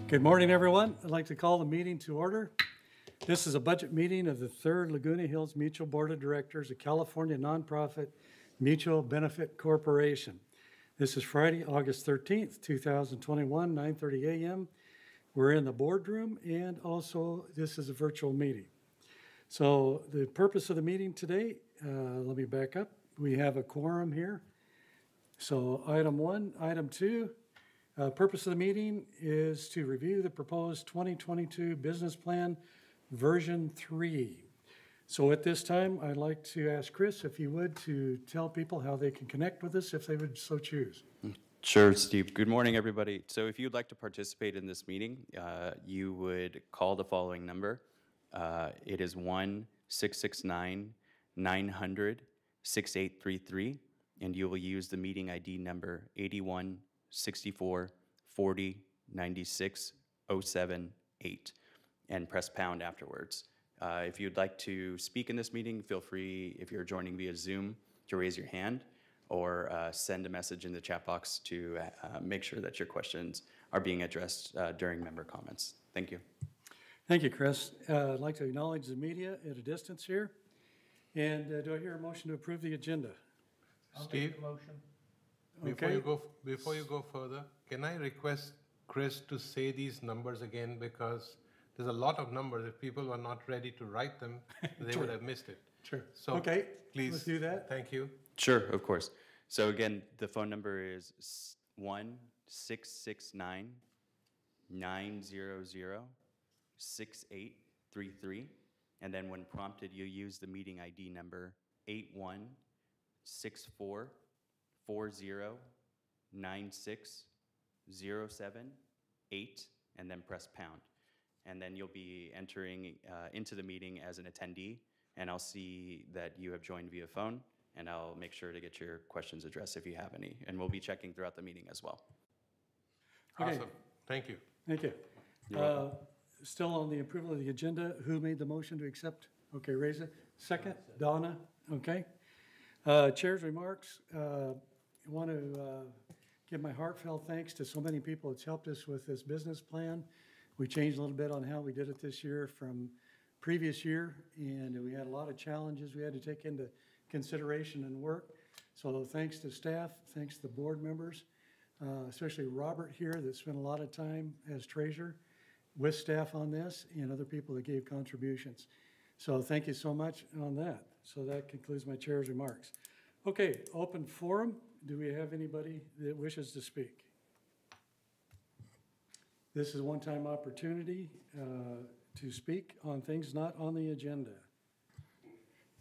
Good morning, everyone. I'd like to call the meeting to order. This is a budget meeting of the Third Laguna Hills Mutual Board of Directors, a California nonprofit mutual benefit corporation. This is Friday, August 13th, 2021, 9:30 a.m. We're in the boardroom, and also this is a virtual meeting. So the purpose of the meeting today, let me back up. We have a quorum here. So item one, item two, purpose of the meeting is to review the proposed 2022 business plan version 3. So at this time, I'd like to ask Chris, if you would, to tell people how they can connect with us if they would so choose. Sure, Steve. Good morning, everybody. So if you'd like to participate in this meeting, you would call the following number. It is 1-669-900-6833, and you will use the meeting ID number 81-64-40-96-078 and press pound afterwards. If you'd like to speak in this meeting, feel free, if you're joining via Zoom, to raise your hand or send a message in the chat box to make sure that your questions are being addressed during member comments. Thank you. Thank you, Chris. I'd like to acknowledge the media at a distance here. And do I hear a motion to approve the agenda? Steve, Okay. before you go further, can I request Chris to say these numbers again, because there's a lot of numbers. If people were not ready to write them, they would have missed it. Sure. So Okay, please, let's do that. Thank you. Sure, of course. So again, the phone number is 1-669-900-6833. And then when prompted, you use the meeting ID number 81-64-40-96-078, and then press pound. And then you'll be entering into the meeting as an attendee, and I'll see that you have joined via phone, and I'll make sure to get your questions addressed if you have any. And we'll be checking throughout the meeting as well. Okay. Awesome. Thank you. Thank you. You're welcome. Still on the approval of the agenda, who made the motion to accept? Okay, raise it. Second, Donna, okay. Chair's remarks. I want to give my heartfelt thanks to so many people that's helped us with this business plan. We changed a little bit on how we did it this year from previous year, and we had a lot of challenges we had to take into consideration and work. So thanks to staff, thanks to the board members, especially Robert here that spent a lot of time as treasurer with staff on this, and other people that gave contributions. So thank you so much on that. So that concludes my chair's remarks. Okay, open forum. Do we have anybody that wishes to speak? This is a one-time opportunity to speak on things not on the agenda.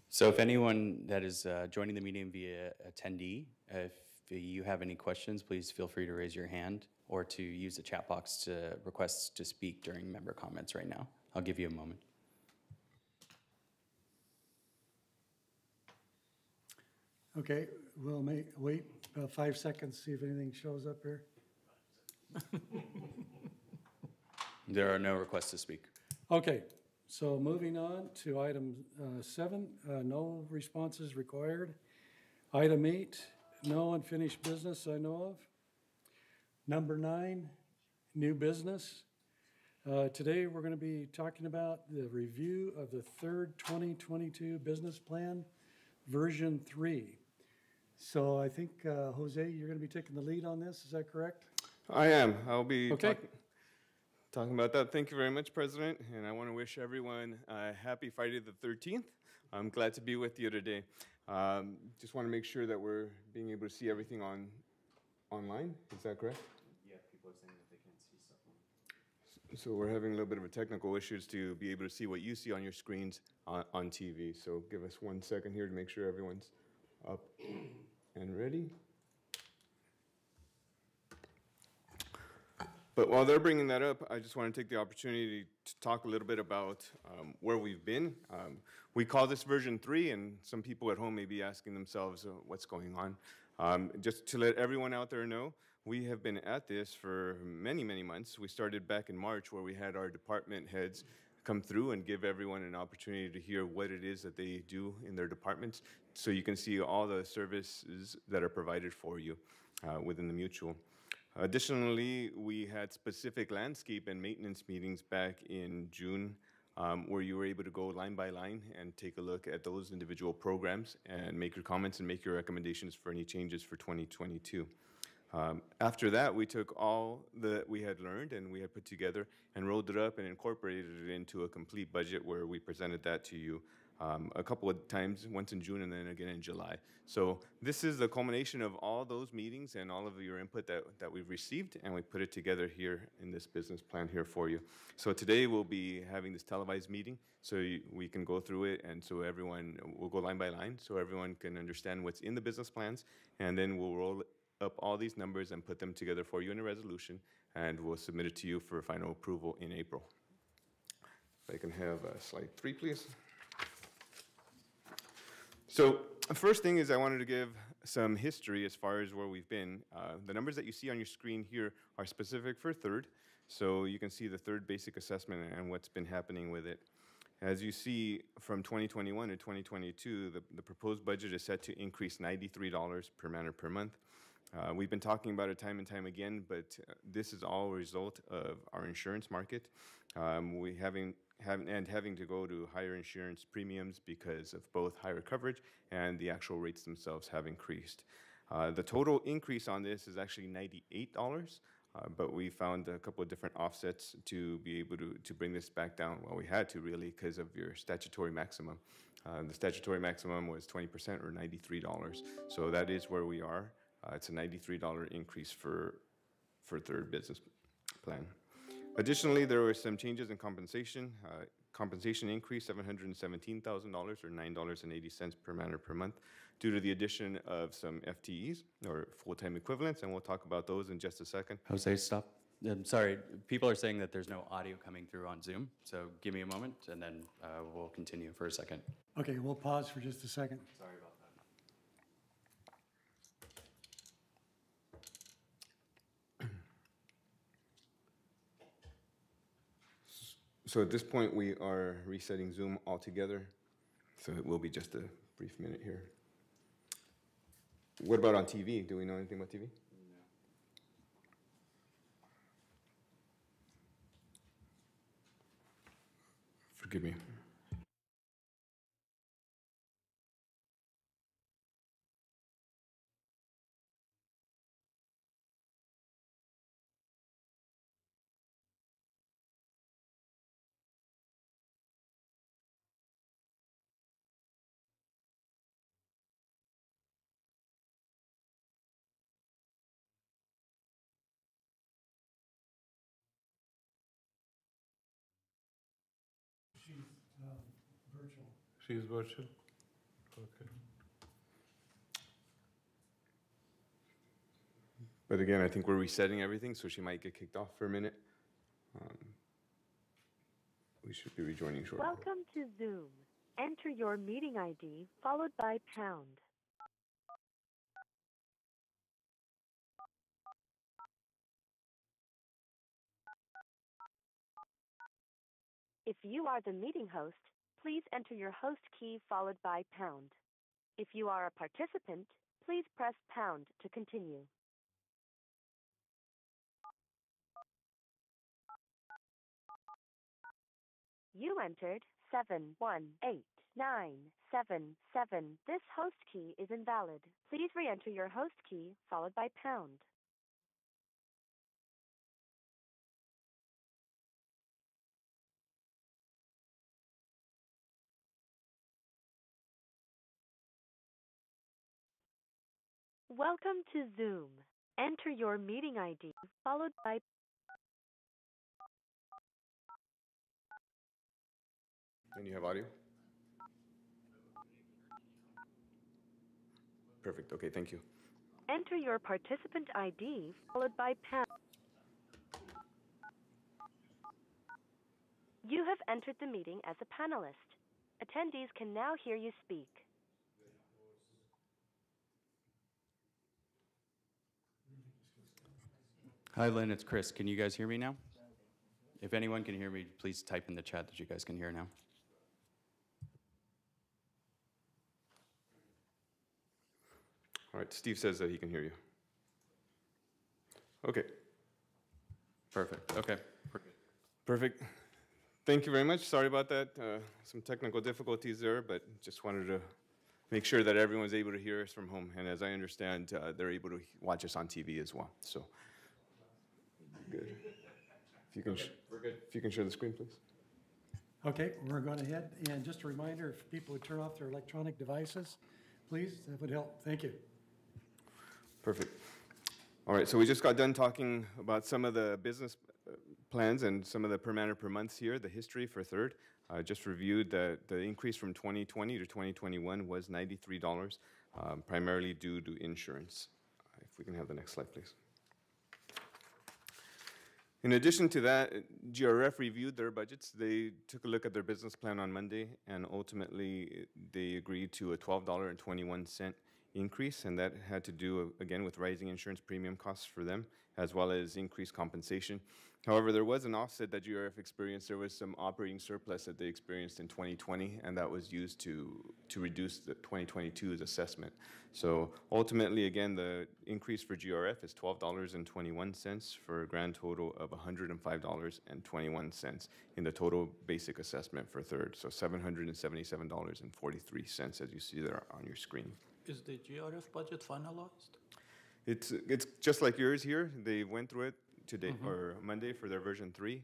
So if anyone that is joining the meeting via attendee, if you have any questions, please feel free to raise your hand or to use the chat box to request to speak during member comments right now. I'll give you a moment. Okay, we'll wait about 5 seconds, see if anything shows up here. There are no requests to speak. Okay, so moving on to item 7, no responses required. Item 8, no unfinished business I know of. Number 9, new business. Today we're going to be talking about the review of the third 2022 business plan, version 3. So I think, Jose, you're going to be taking the lead on this, is that correct? I am. I'll be Okay. talking about that. Thank you very much, President. And I want to wish everyone a happy Friday the 13th. I'm glad to be with you today. Just want to make sure that we're being able to see everything online. Is that correct? Yeah, people are saying that they can't see stuff. So we're having a little bit of a technical issues to be able to see what you see on your screens on TV. So give us 1 second here to make sure everyone's up and ready. But while they're bringing that up, I just want to take the opportunity to talk a little bit about where we've been. We call this version 3, and some people at home may be asking themselves what's going on. Just to let everyone out there know, we have been at this for many, many months. We started back in March, where we had our department heads come through and give everyone an opportunity to hear what it is that they do in their departments, so you can see all the services that are provided for you within the mutual. Additionally, we had specific landscape and maintenance meetings back in June where you were able to go line by line and take a look at those individual programs and make your comments and make your recommendations for any changes for 2022. After that, we took all that we had learned and we had put together and rolled it up and incorporated it into a complete budget where we presented that to you a couple of times, once in June and then again in July. So this is the culmination of all those meetings and all of your input that we've received, and we put it together here in this business plan here for you. So today we'll be having this televised meeting so we can go through it, and so everyone will go line by line so everyone can understand what's in the business plans, and then we'll roll up all these numbers and put them together for you in a resolution, and we'll submit it to you for final approval in April. If I can have slide 3, please. So first thing is I wanted to give some history as far as where we've been. The numbers that you see on your screen here are specific for third, so you can see the third basic assessment and what's been happening with it. As you see, from 2021 to 2022, the proposed budget is set to increase $93 per manor per month. We've been talking about it time and time again, but this is all a result of our insurance market. Having to go to higher insurance premiums because of both higher coverage and the actual rates themselves have increased. The total increase on this is actually $98, but we found a couple of different offsets to be able to bring this back down. Well, we had to really because of your statutory maximum. The statutory maximum was 20% or $93, so that is where we are. It's a $93 increase for third business plan. Additionally, there were some changes in compensation. Compensation increased $717,000 or $9.80 per manor per month due to the addition of some FTEs or full-time equivalents, and we'll talk about those in just a second. Jose, stop. I'm sorry, people are saying that there's no audio coming through on Zoom, so give me a moment and then we'll continue for a second. Okay, we'll pause for just a second. Sorry about that. So at this point, we are resetting Zoom altogether, so it will be just a brief minute here. What about on TV? Do we know anything about TV? No. Forgive me. Virtual. She's virtual? Okay. But again, I think we're resetting everything, so she might get kicked off for a minute. We should be rejoining shortly. Welcome to Zoom. Enter your meeting ID followed by pound. If you are the meeting host, please enter your host key followed by pound. If you are a participant, please press pound to continue. You entered 718977. This host key is invalid. Please re-enter your host key followed by pound. Welcome to Zoom. Enter your meeting ID followed by And you have audio? Perfect. Okay, thank you. enter your participant ID followed by pound. You have entered the meeting as a panelist. Attendees can now hear you speak. Hi, Lynn, it's Chris. Can you guys hear me now? If anyone can hear me, please type in the chat that you guys can hear now. All right, Steve says that he can hear you. Okay, Perfect, okay. perfect. Thank you very much. Sorry about that. Some technical difficulties there, but just wanted to make sure that everyone's able to hear us from home. And as I understand, they're able to watch us on TV as well. So, good. If you can, we're good. If you can share the screen, please. Okay, we're going ahead, and just a reminder, if people would turn off their electronic devices, please, that would help. Thank you. Perfect. All right, so we just got done talking about some of the business plans and some of the per man or per months here, the history for third. I just reviewed that the increase from 2020 to 2021 was $93, primarily due to insurance. If we can have the next slide, please. In addition to that, GRF reviewed their budgets. They took a look at their business plan on Monday, and ultimately they agreed to a $12.21 increase, and that had to do, again, with rising insurance premium costs for them, as well as increased compensation. However, there was an offset that GRF experienced. There was some operating surplus that they experienced in 2020, and that was used to reduce the 2022's assessment. So ultimately, again, the increase for GRF is $12.21 for a grand total of $105.21 in the total basic assessment for third. So $777.43, as you see there on your screen. Is the GRF budget finalized? It's just like yours here. They went through it today or Monday for their version 3.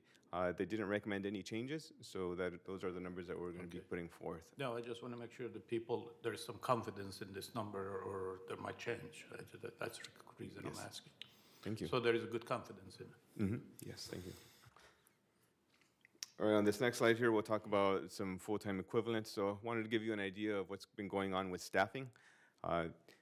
They didn't recommend any changes, so those are the numbers that we're going to be putting forth. No, I just want to make sure that there's some confidence in this number, or there might change. That's the reason I'm asking. Thank you. So there is a good confidence in it. Yes, thank you. All right, on this next slide here, we'll talk about some full-time equivalents. So I wanted to give you an idea of what's been going on with staffing.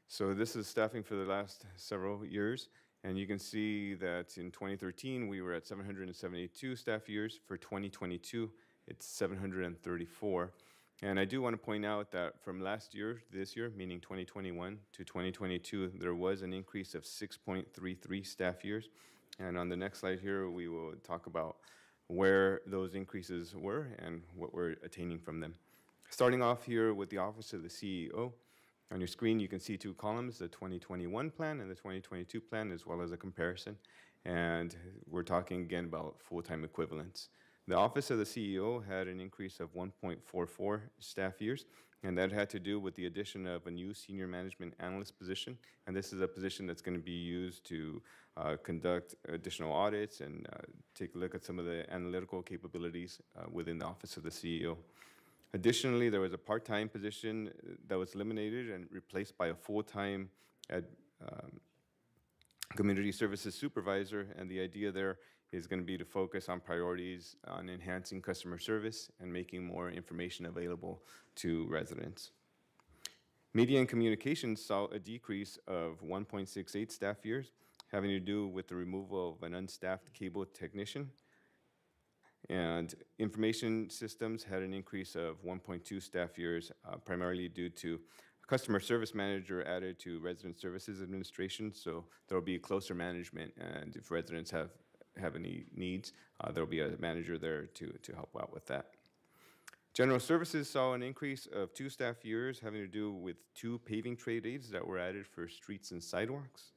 So this is staffing for the last several years. And you can see that in 2013, we were at 772 staff years. For 2022, it's 734. And I do want to point out that from last year to this year, meaning 2021 to 2022, there was an increase of 6.33 staff years. And on the next slide here, we will talk about where those increases were and what we're attaining from them. Starting off here with the Office of the CEO. On your screen, you can see two columns, the 2021 plan and the 2022 plan, as well as a comparison. And we're talking again about full-time equivalents. The Office of the CEO had an increase of 1.44 staff years, and that had to do with the addition of a new senior management analyst position. And this is a position that's going to be used to conduct additional audits and take a look at some of the analytical capabilities within the Office of the CEO. Additionally, there was a part-time position that was eliminated and replaced by a full-time community services supervisor, and the idea there is going to be to focus on priorities on enhancing customer service and making more information available to residents. Media and communications saw a decrease of 1.68 staff years, having to do with the removal of an unstaffed cable technician. And information systems had an increase of 1.2 staff years, primarily due to a customer service manager added to resident services administration. So there will be closer management, and if residents have any needs, there will be a manager there to help out with that. General services saw an increase of 2 staff years, having to do with 2 paving trade aids that were added for streets and sidewalks.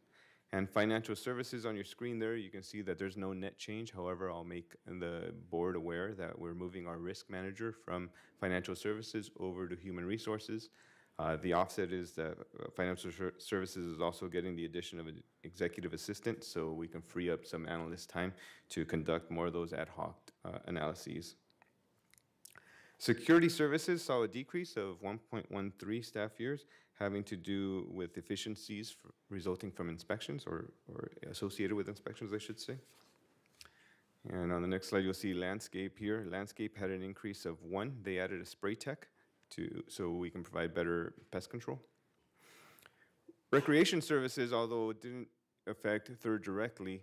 And financial services, on your screen there, you can see that there's no net change. However, I'll make the board aware that we're moving our risk manager from financial services over to human resources. The offset is that financial services is also getting the addition of an executive assistant, so we can free up some analyst time to conduct more of those ad hoc analyses. Security services saw a decrease of 1.13 staff years, having to do with efficiencies resulting from inspections or associated with inspections, I should say. And on the next slide, you'll see landscape here. Landscape had an increase of 1. They added a spray tech so we can provide better pest control. Recreation services, although it didn't affect third directly,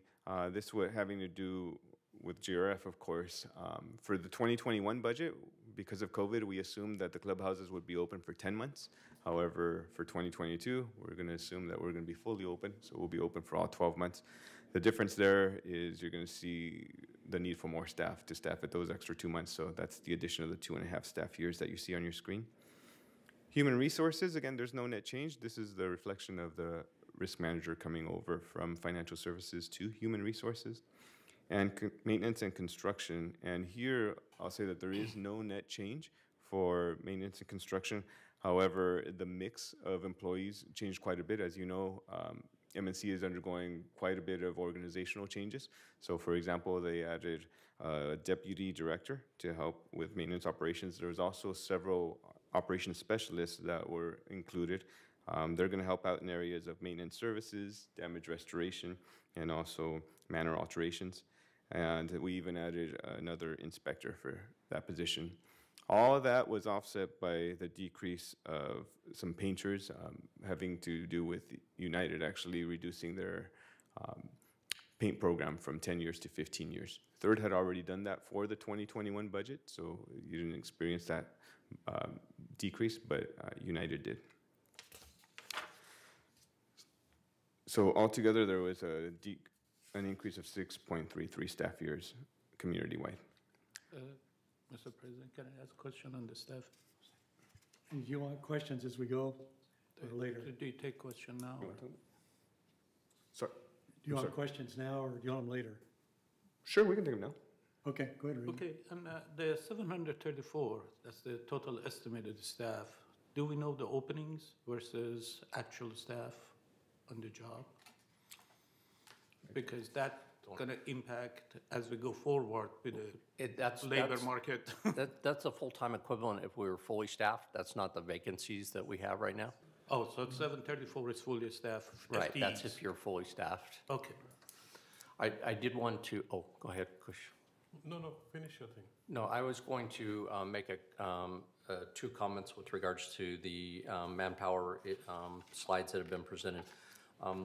this was having to do with GRF, of course. For the 2021 budget, because of COVID, we assumed that the clubhouses would be open for 10 months. However, for 2022, we're going to assume that we're going to be fully open, so we'll be open for all 12 months. The difference there is you're going to see the need for more staff to staff at those extra 2 months, so that's the addition of the 2.5 staff years that you see on your screen. Human resources, again, there's no net change. This is the reflection of the risk manager coming over from financial services to human resources, and maintenance and construction. And here, I'll say that there is no net change for maintenance and construction. However, the mix of employees changed quite a bit. As you know, MNC is undergoing quite a bit of organizational changes. So, for example, they added a deputy director to help with maintenance operations. There was also several operations specialists that were included. They're going to help out in areas of maintenance services, damage restoration, and also manor alterations. And we even added another inspector for that position. All of that was offset by the decrease of some painters having to do with United actually reducing their paint program from 10 years to 15 years. Third had already done that for the 2021 budget, so you didn't experience that decrease, but United did. So altogether, there was an increase of 6.33 staff years community-wide. Mr. President, can I ask a question on the staff? Do you want questions as we go or later? Do you take question now? or- Sorry. Do you want questions now or do you want them later? Sure, we can take them now. Okay, go ahead, Rita. Okay, the 734, that's the total estimated staff. Do we know the openings versus actual staff on the job? Because that's going to impact as we go forward with the labor market. That's a full-time equivalent if we were fully staffed. That's not the vacancies that we have right now. Oh, so 734 is fully staffed Right, that's FTEs. if you're fully staffed. Okay. I did want to, oh, go ahead, Kush. No, finish your thing. No, I was going to make two comments with regards to the manpower slides that have been presented.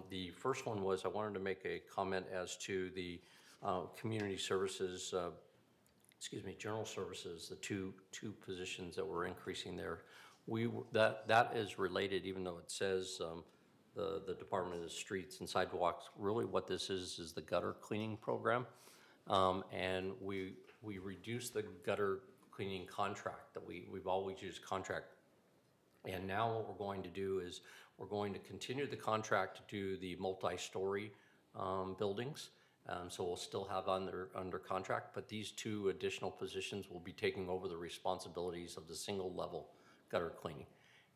The first one was I wanted to make a comment as to the community services, general services, the two positions that we're increasing there. That is related, even though it says the Department of the Streets and Sidewalks. Really, what this is the gutter cleaning program, and we reduced the gutter cleaning contract that we've always used contract. And now what we're going to do is we're going to continue the contract to do the multi-story buildings. So we'll still have under contract, but these two additional positions will be taking over the responsibilities of the single level gutter cleaning.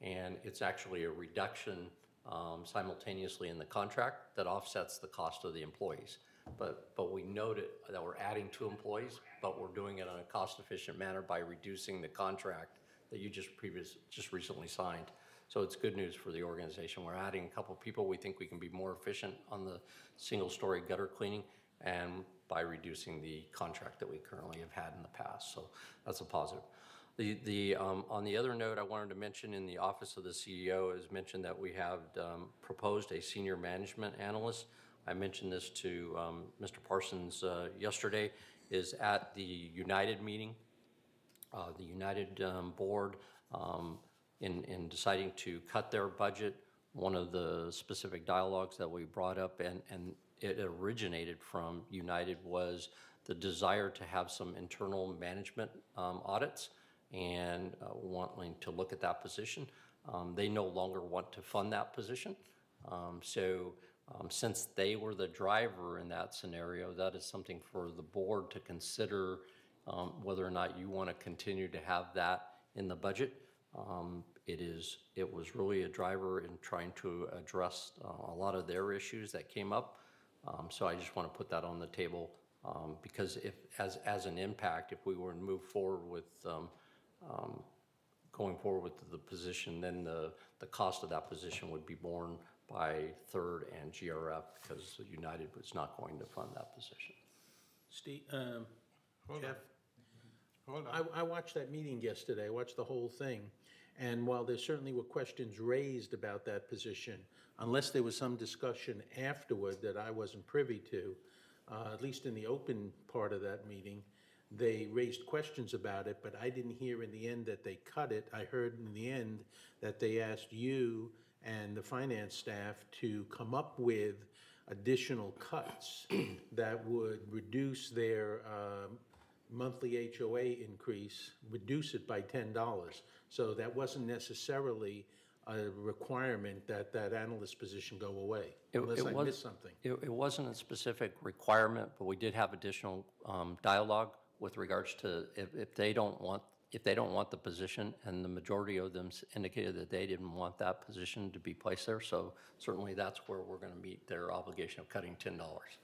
And it's actually a reduction simultaneously in the contract that offsets the cost of the employees. But we noted that we're adding 2 employees, but we're doing it in a cost-efficient manner by reducing the contract that you just recently signed. So it's good news for the organization. We're adding a couple people. We think we can be more efficient on the single-story gutter cleaning and by reducing the contract that we currently have had in the past. So that's a positive. On the other note, I wanted to mention in the Office of the CEO is mentioned that we have proposed a senior management analyst. I mentioned this to Mr. Parsons yesterday, is at the United meeting. The United board, in deciding to cut their budget, one of the specific dialogues that we brought up and it originated from United was the desire to have some internal management audits and wanting to look at that position. They no longer want to fund that position. Since they were the driver in that scenario, that is something for the board to consider whether or not you want to continue to have that in the budget. It was really a driver in trying to address a lot of their issues that came up. So I just want to put that on the table because if as an impact, if we were to move forward with going forward with the position, then the cost of that position would be borne by Third and GRF because United was not going to fund that position. Steve, Hold Jeff, on. Hold on. I watched that meeting yesterday. I watched the whole thing. And while there certainly were questions raised about that position, unless there was some discussion afterward that I wasn't privy to, at least in the open part of that meeting, they raised questions about it, but I didn't hear in the end that they cut it. I heard in the end that they asked you and the finance staff to come up with additional cuts that would reduce their monthly HOA increase, reduce it by $10. So that wasn't necessarily a requirement that that analyst position go away, It- unless it I was- missed something. It wasn't a specific requirement, but we did have additional dialogue with regards to if they don't want, the position, and the majority of them indicated that they didn't want that position to be placed there, so certainly that's where we're going to meet their obligation of cutting $10.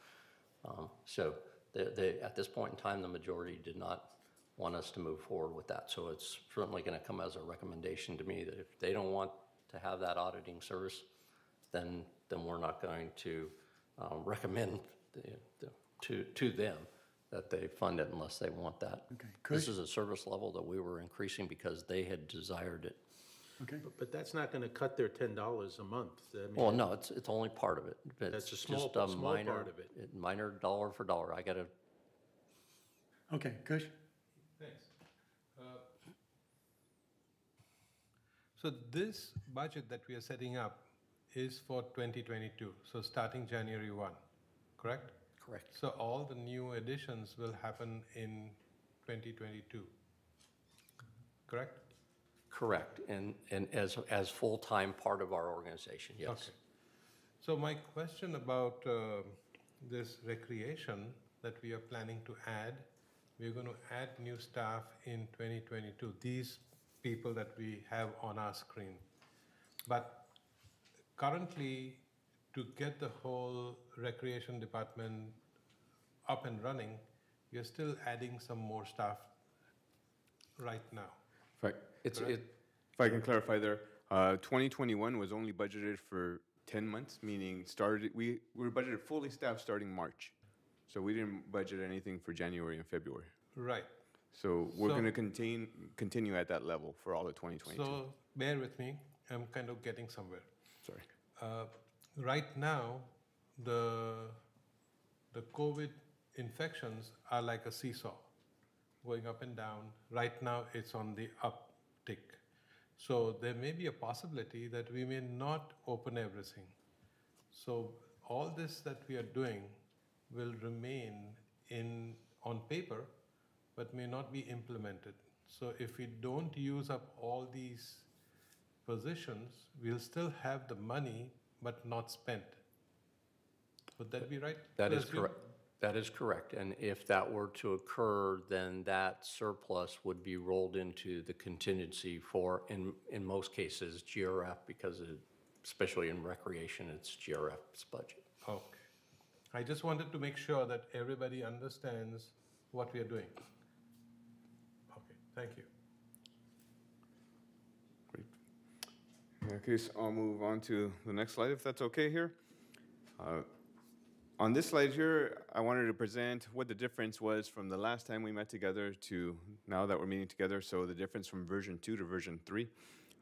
So at this point in time, the majority did not want us to move forward with that. So it's certainly going to come as a recommendation to me that if they don't want to have that auditing service, then we're not going to recommend to them that they fund it unless they want that. Okay. This is a service level that we were increasing because they had desired it. Okay, But that's not going to cut their $10 a month. I mean, Well, no, it's only part of it. That's a It's small- just a small minor- part of it. Minor dollar for dollar. I got to okay, Kush? Thanks. So this budget that we are setting up is for 2022, so starting January 1, correct? correct. So all the new additions will happen in 2022, correct? Correct, and as full-time part of our organization, yes. Okay. So my question about this recreation that we are planning to add, we're going to add new staff in 2022, these people that we have on our screen. But currently, to get the whole recreation department up and running, we are still adding some more staff right now. If I can clarify there, 2021 was only budgeted for 10 months, meaning we were budgeted fully staffed starting March. So we didn't budget anything for January and February. Right. So we're So- going to continue at that level for all of 2022. So bear with me, I'm kind of getting somewhere. Sorry. Right now, the COVID infections are like a seesaw, going up and down. Right now, it's on the uptick. So there may be a possibility that we may not open everything. So all this that we are doing will remain on paper, but may not be implemented. So if we don't use up all these positions, we'll still have the money, but not spent. Would that be right? That to is assume? correct. That is correct, and if that were to occur, then that surplus would be rolled into the contingency for, in most cases, GRF, because especially in recreation, it's GRF's budget. Okay. I just wanted to make sure that everybody understands what we are doing. Okay, thank you. Okay, so I'll move on to the next slide, if that's okay here. On this slide here, I wanted to present what the difference was from the last time we met together to now that we're meeting together, so the difference from version 2 to version 3.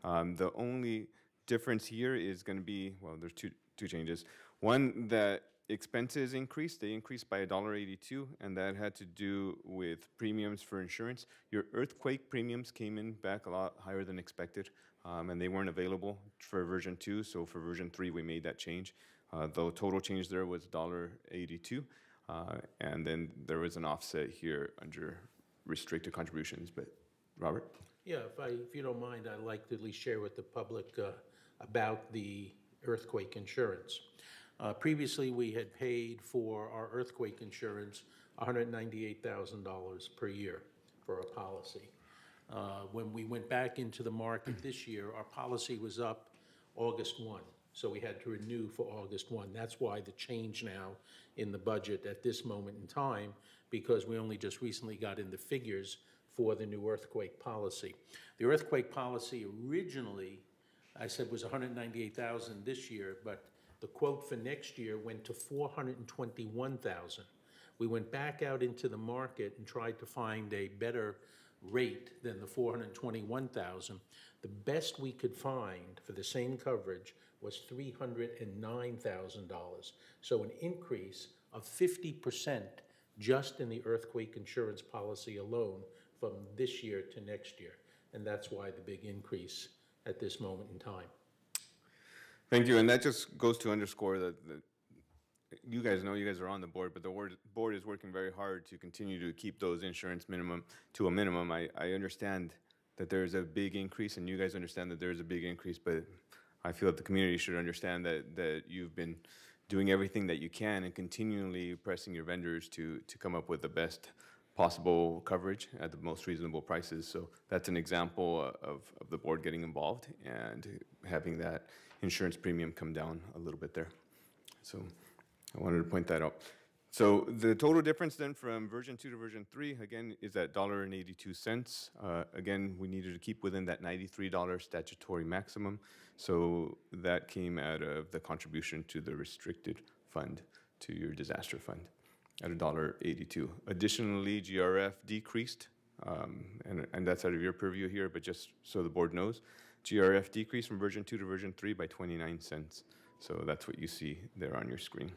The only difference here is going to be, well, there's two changes. One, that expenses increased. They increased by $1.82, and that had to do with premiums for insurance. Your earthquake premiums came in back a lot higher than expected, and they weren't available for version 2, so for version 3 we made that change. The total change there was $1.82, and then there was an offset here under restricted contributions. But Robert? Yeah, if you don't mind, I'd like to at least share with the public about the earthquake insurance. Previously, we had paid for our earthquake insurance $198,000 per year for a policy. When we went back into the market this year, our policy was up August 1. So we had to renew for August 1. That's why the change now in the budget at this moment in time, because we only just recently got in the figures for the new earthquake policy. The earthquake policy originally, I said, was $198,000 this year, but the quote for next year went to $421,000. We went back out into the market and tried to find a better rate than the $421,000. The best we could find for the same coverage was $309,000. So an increase of 50% just in the earthquake insurance policy alone from this year to next year. And that's why the big increase at this moment in time. Thank you, and that just goes to underscore that you guys know, you guys are on the board, but the board is working very hard to continue to keep those insurance minimum to a minimum. I understand that there's a big increase, and you guys understand that there's a big increase, but I feel that the community should understand that you've been doing everything that you can and continually pressing your vendors to come up with the best possible coverage at the most reasonable prices. So that's an example of the board getting involved and having that insurance premium come down a little bit there. So I wanted to point that out. So the total difference then from version 2 to version 3, again, is at $1.82. Again, we needed to keep within that $93 statutory maximum. So that came out of the contribution to the restricted fund, to your disaster fund, at $1.82. Additionally, GRF decreased, and that's out of your purview here, but just so the board knows, GRF decreased from version 2 to version 3 by 29 cents. So that's what you see there on your screen.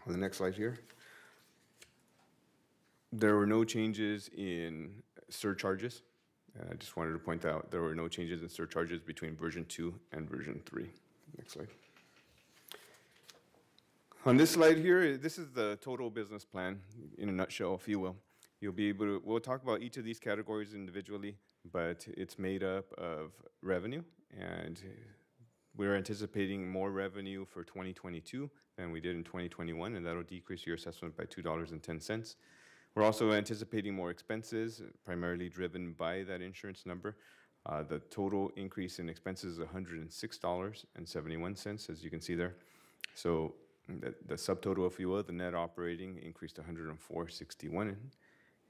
On the next slide here, there were no changes in surcharges. I just wanted to point out there were no changes in surcharges between version 2 and version 3. Next slide. On this slide here, this is the total business plan in a nutshell, if you will. You'll be able to, we'll talk about each of these categories individually, but it's made up of revenue, and we're anticipating more revenue for 2022 than we did in 2021, and that'll decrease your assessment by $2.10. We're also anticipating more expenses, primarily driven by that insurance number. The total increase in expenses is $106.71, as you can see there. So the subtotal, if you will, the net operating increased to $104.61.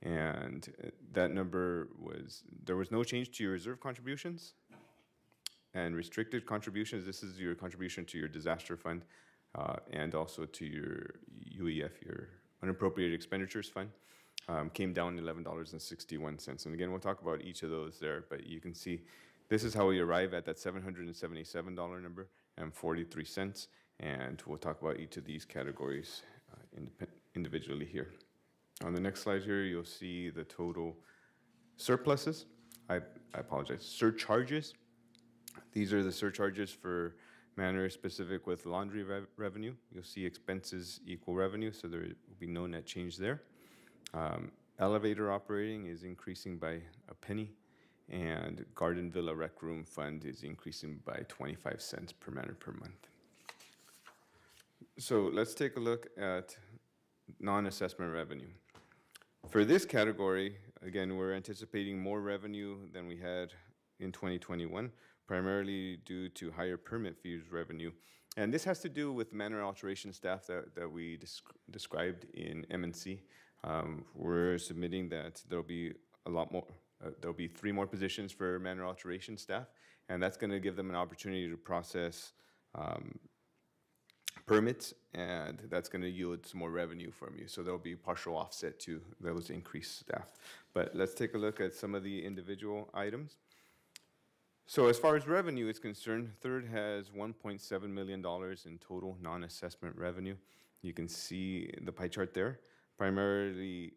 And that number was, there was no change to your reserve contributions. And restricted contributions, this is your contribution to your disaster fund and also to your UEF, your unappropriated expenditures fund, came down $11.61. And again, we'll talk about each of those there, but you can see this is how we arrive at that $777 number and 43 cents. And we'll talk about each of these categories individually here. On the next slide here, you'll see the total surpluses. I apologize, surcharges. These are the surcharges for matters specific with laundry revenue. You'll see expenses equal revenue, so there will be no net change there. Elevator operating is increasing by a penny, and Garden Villa Rec Room Fund is increasing by 25 cents per matter per month. So let's take a look at non-assessment revenue. For this category, again, we're anticipating more revenue than we had in 2021, primarily due to higher permit fees revenue. And this has to do with manor alteration staff that we described in M&C. We're submitting that there'll be a lot more, there'll be 3 more positions for manor alteration staff, and that's gonna give them an opportunity to process permits, and that's gonna yield some more revenue from you. So there'll be partial offset to those increased staff. But let's take a look at some of the individual items. So as far as revenue is concerned, Third has $1.7 million in total non-assessment revenue. You can see the pie chart there. Primarily,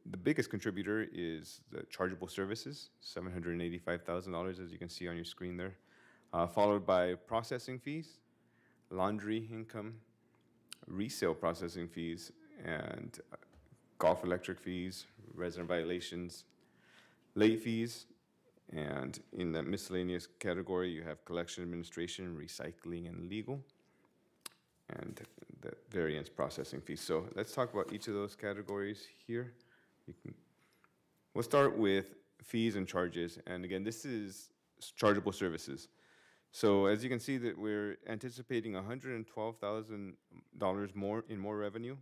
the biggest contributor is the chargeable services, $785,000, as you can see on your screen there, followed by processing fees, laundry income, resale processing fees, and golf electric fees, resident violations, late fees. And in that miscellaneous category, you have collection administration, recycling, and legal, and the variance processing fees. So let's talk about each of those categories here. We'll start with fees and charges. And again, this is chargeable services. So as you can see that we're anticipating $112,000 more revenue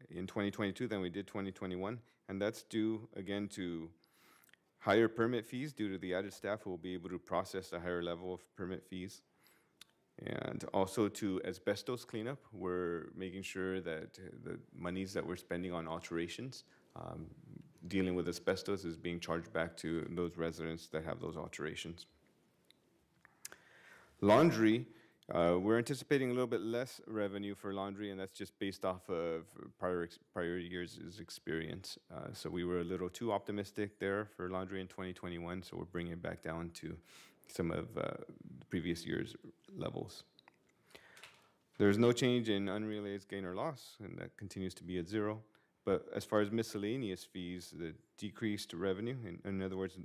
in 2022 than we did 2021. And that's due, again, to higher permit fees due to the added staff who will be able to process a higher level of permit fees. And also to asbestos cleanup, we're making sure that the monies that we're spending on alterations, dealing with asbestos, is being charged back to those residents that have those alterations. Laundry, we're anticipating a little bit less revenue for laundry, and that's just based off of prior years' experience. So we were a little too optimistic there for laundry in 2021, so we're bringing it back down to some of the previous year's levels. There's no change in unrealized gain or loss, and that continues to be at 0. But as far as miscellaneous fees, the decreased revenue, in other words,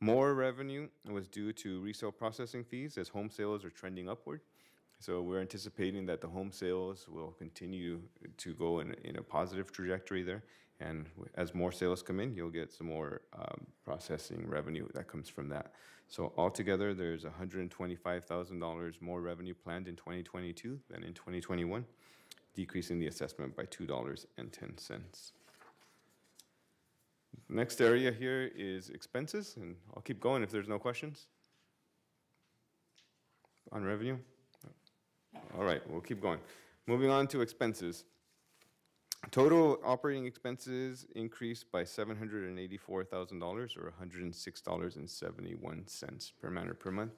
more revenue was due to resale processing fees as home sales are trending upward. So we're anticipating that the home sales will continue to go in a positive trajectory there. And as more sales come in, you'll get some more processing revenue that comes from that. So altogether, there's $125,000 more revenue planned in 2022 than in 2021, decreasing the assessment by $2.10. Next area here is expenses, and I'll keep going if there's no questions on revenue. All right, we'll keep going. Moving on to expenses. Total operating expenses increased by $784,000 or $106.71 per man per month.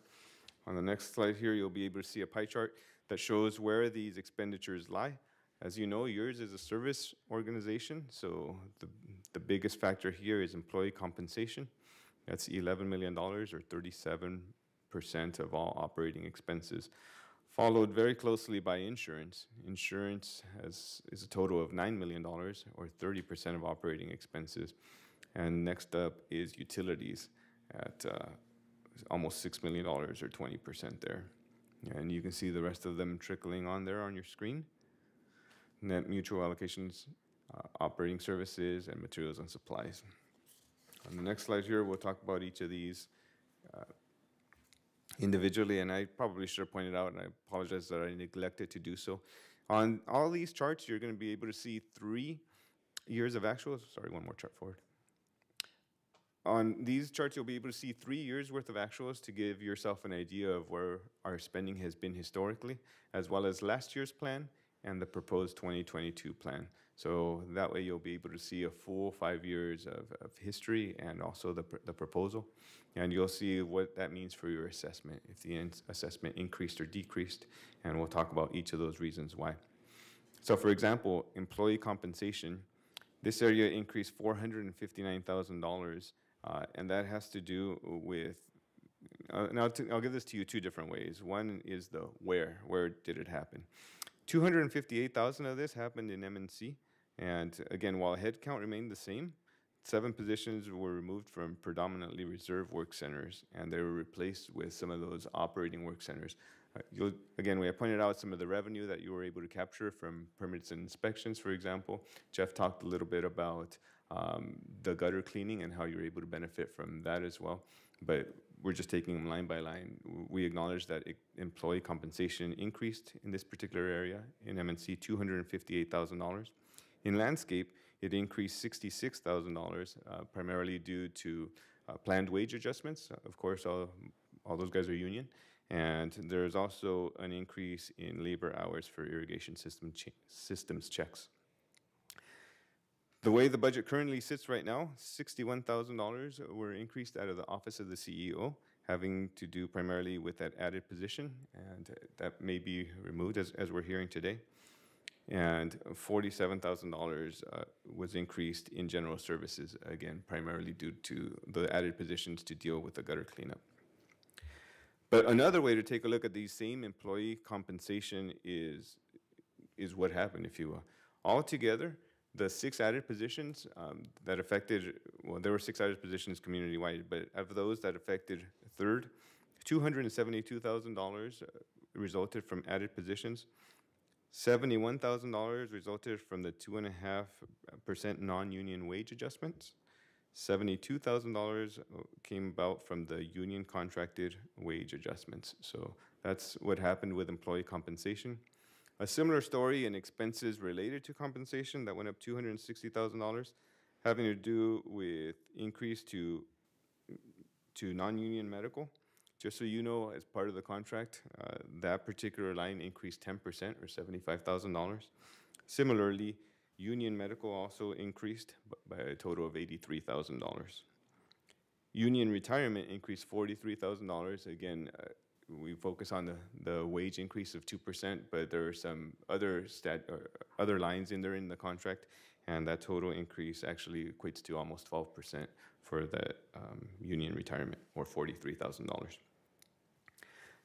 On the next slide here, you'll be able to see a pie chart that shows where these expenditures lie. As you know, yours is a service organization, so the biggest factor here is employee compensation. That's $11 million or 37% of all operating expenses, followed very closely by insurance. Insurance is a total of $9 million or 30% of operating expenses. And next up is utilities at almost $6 million or 20% there. And you can see the rest of them trickling on there on your screen. Net mutual allocations, operating services, and materials and supplies. On the next slide here, we'll talk about each of these individually, and I probably should have pointed out, and I apologize that I neglected to do so. On all these charts, you're going to be able to see 3 years of actuals. Sorry, one more chart forward. On these charts, you'll be able to see 3 years worth of actuals to give yourself an idea of where our spending has been historically, as well as last year's plan and the proposed 2022 plan. So that way you'll be able to see a full 5 years of history and also the proposal. And you'll see what that means for your assessment, if the assessment increased or decreased, and we'll talk about each of those reasons why. So for example, employee compensation, this area increased $459,000, and that has to do with, and I'll give this to you 2 different ways. One is the where did it happen? 258,000 of this happened in M&C, and again, while headcount remained the same, 7 positions were removed from predominantly reserve work centers, and they were replaced with some of those operating work centers. Again, we have pointed out some of the revenue that you were able to capture from permits and inspections, for example. Jeff talked a little bit about the gutter cleaning and how you're able to benefit from that as well. But we're just taking them line by line. We acknowledge that employee compensation increased in this particular area in M&C, $258,000. In landscape, it increased $66,000, primarily due to planned wage adjustments. Of course, all those guys are union. And there's also an increase in labor hours for irrigation systems checks. The way the budget currently sits right now, $61,000 were increased out of the Office of the CEO, having to do primarily with that added position, and that may be removed as we're hearing today. And $47,000 was increased in general services, again, primarily due to the added positions to deal with the gutter cleanup. But another way to take a look at these same employee compensation is what happened, if you will. Altogether, the 6 added positions that affected, well, there were 6 added positions community-wide, but of those that affected third, $272,000 resulted from added positions. $71,000 resulted from the 2.5% non-union wage adjustments. $72,000 came about from the union contracted wage adjustments. So that's what happened with employee compensation. A similar story in expenses related to compensation that went up $260,000, having to do with increase to non-union medical. Just so you know, as part of the contract, that particular line increased 10% or $75,000. Similarly, union medical also increased by a total of $83,000. Union retirement increased $43,000. Again, we focus on the wage increase of 2%, but there are some other lines in there in the contract, and that total increase actually equates to almost 12% for the union retirement, or $43,000.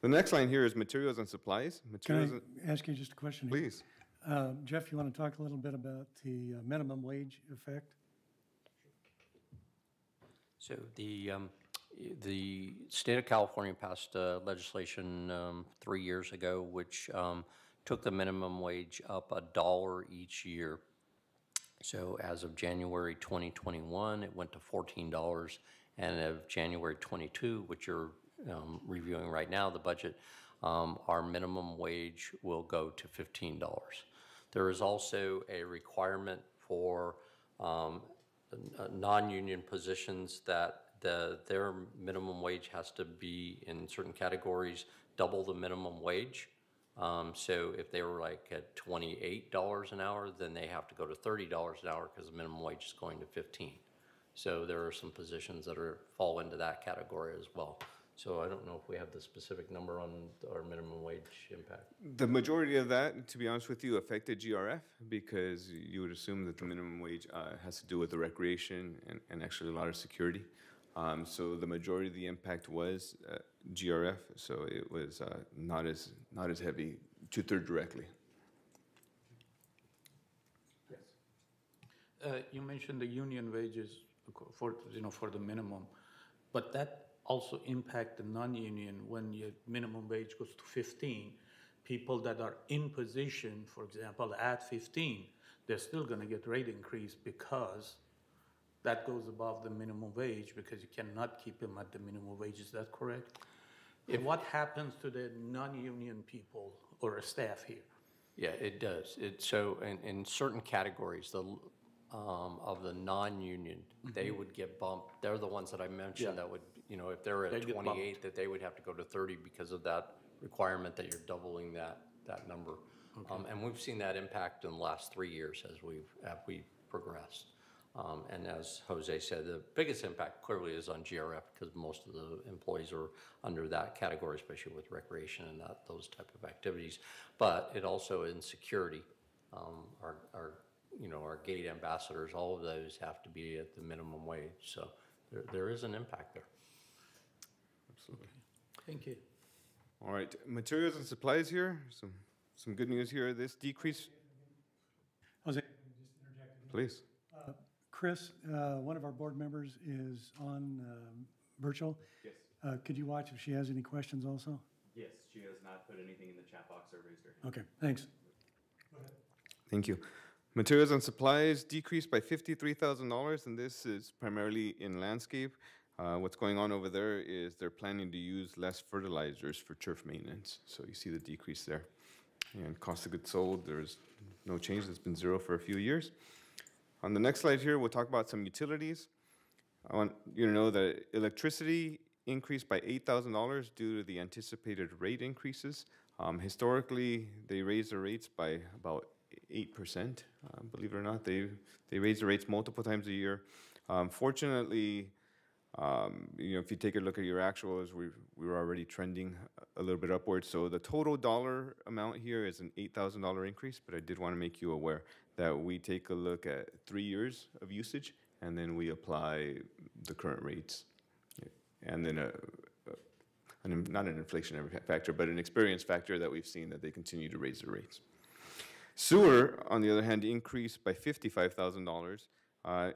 The next line here is materials and supplies. Can I ask you just a question? Please. Jeff, you want to talk a little bit about the minimum wage effect? So the state of California passed legislation 3 years ago, which took the minimum wage up $1 each year. So as of January 2021, it went to $14, and as of January 22, which you're reviewing right now, the budget, our minimum wage will go to $15. There is also a requirement for non-union positions that their minimum wage has to be in certain categories double the minimum wage. So if they were like at $28 an hour, then they have to go to $30 an hour because the minimum wage is going to 15. So there are some positions that fall into that category as well. So I don't know if we have the specific number on our minimum wage impact. The majority of that, to be honest with you, affected GRF because you would assume that the minimum wage has to do with the recreation and actually a lot of security. So the majority of the impact was GRF, so it was not as heavy, 2/3 directly. You mentioned the union wages for the minimum, but that also impact the non-union when your minimum wage goes to 15. People that are in position, for example, at 15, they're still going to get rate increase because that goes above the minimum wage because you cannot keep them at the minimum wage. Is that correct? And what happens to the non-union people or staff here? Yeah, it does. So in certain categories, of the non-union, they would get bumped. They're the ones that I mentioned that would, if they're at 28, that they would have to go to 30 because of that requirement that you're doubling that number. And we've seen that impact in the last 3 years as we've progressed. And as Jose said, the biggest impact clearly is on GRF because most of the employees are under that category, especially with recreation and those type of activities. But it also in security, our gate ambassadors, all of those have to be at the minimum wage. So there is an impact there. Absolutely. Thank you. All right, materials and supplies here. Some good news here. This decrease. Jose, can I just interject again? Please. Chris, one of our board members is on virtual. Yes. Could you watch if she has any questions also? Yes, she has not put anything in the chat box or raised her hand. Okay, thanks. Thank you. Materials and supplies decreased by $53,000, and this is primarily in landscape. What's going on over there is they're planning to use less fertilizers for turf maintenance. So you see the decrease there. And cost of goods sold, there's no change. It's been zero for a few years. On the next slide here, we'll talk about some utilities. I want you to know that electricity increased by $8,000 due to the anticipated rate increases. Historically, they raised their rates by about 8%. Believe it or not, they raise the rates multiple times a year. Fortunately, if you take a look at your actuals, we were already trending a little bit upwards. So the total dollar amount here is an $8,000 increase, but I did want to make you aware that we take a look at 3 years of usage, and then we apply the current rates. And then not an inflationary factor, but an experience factor that we've seen that they continue to raise the rates. Sewer, on the other hand, increased by $55,000.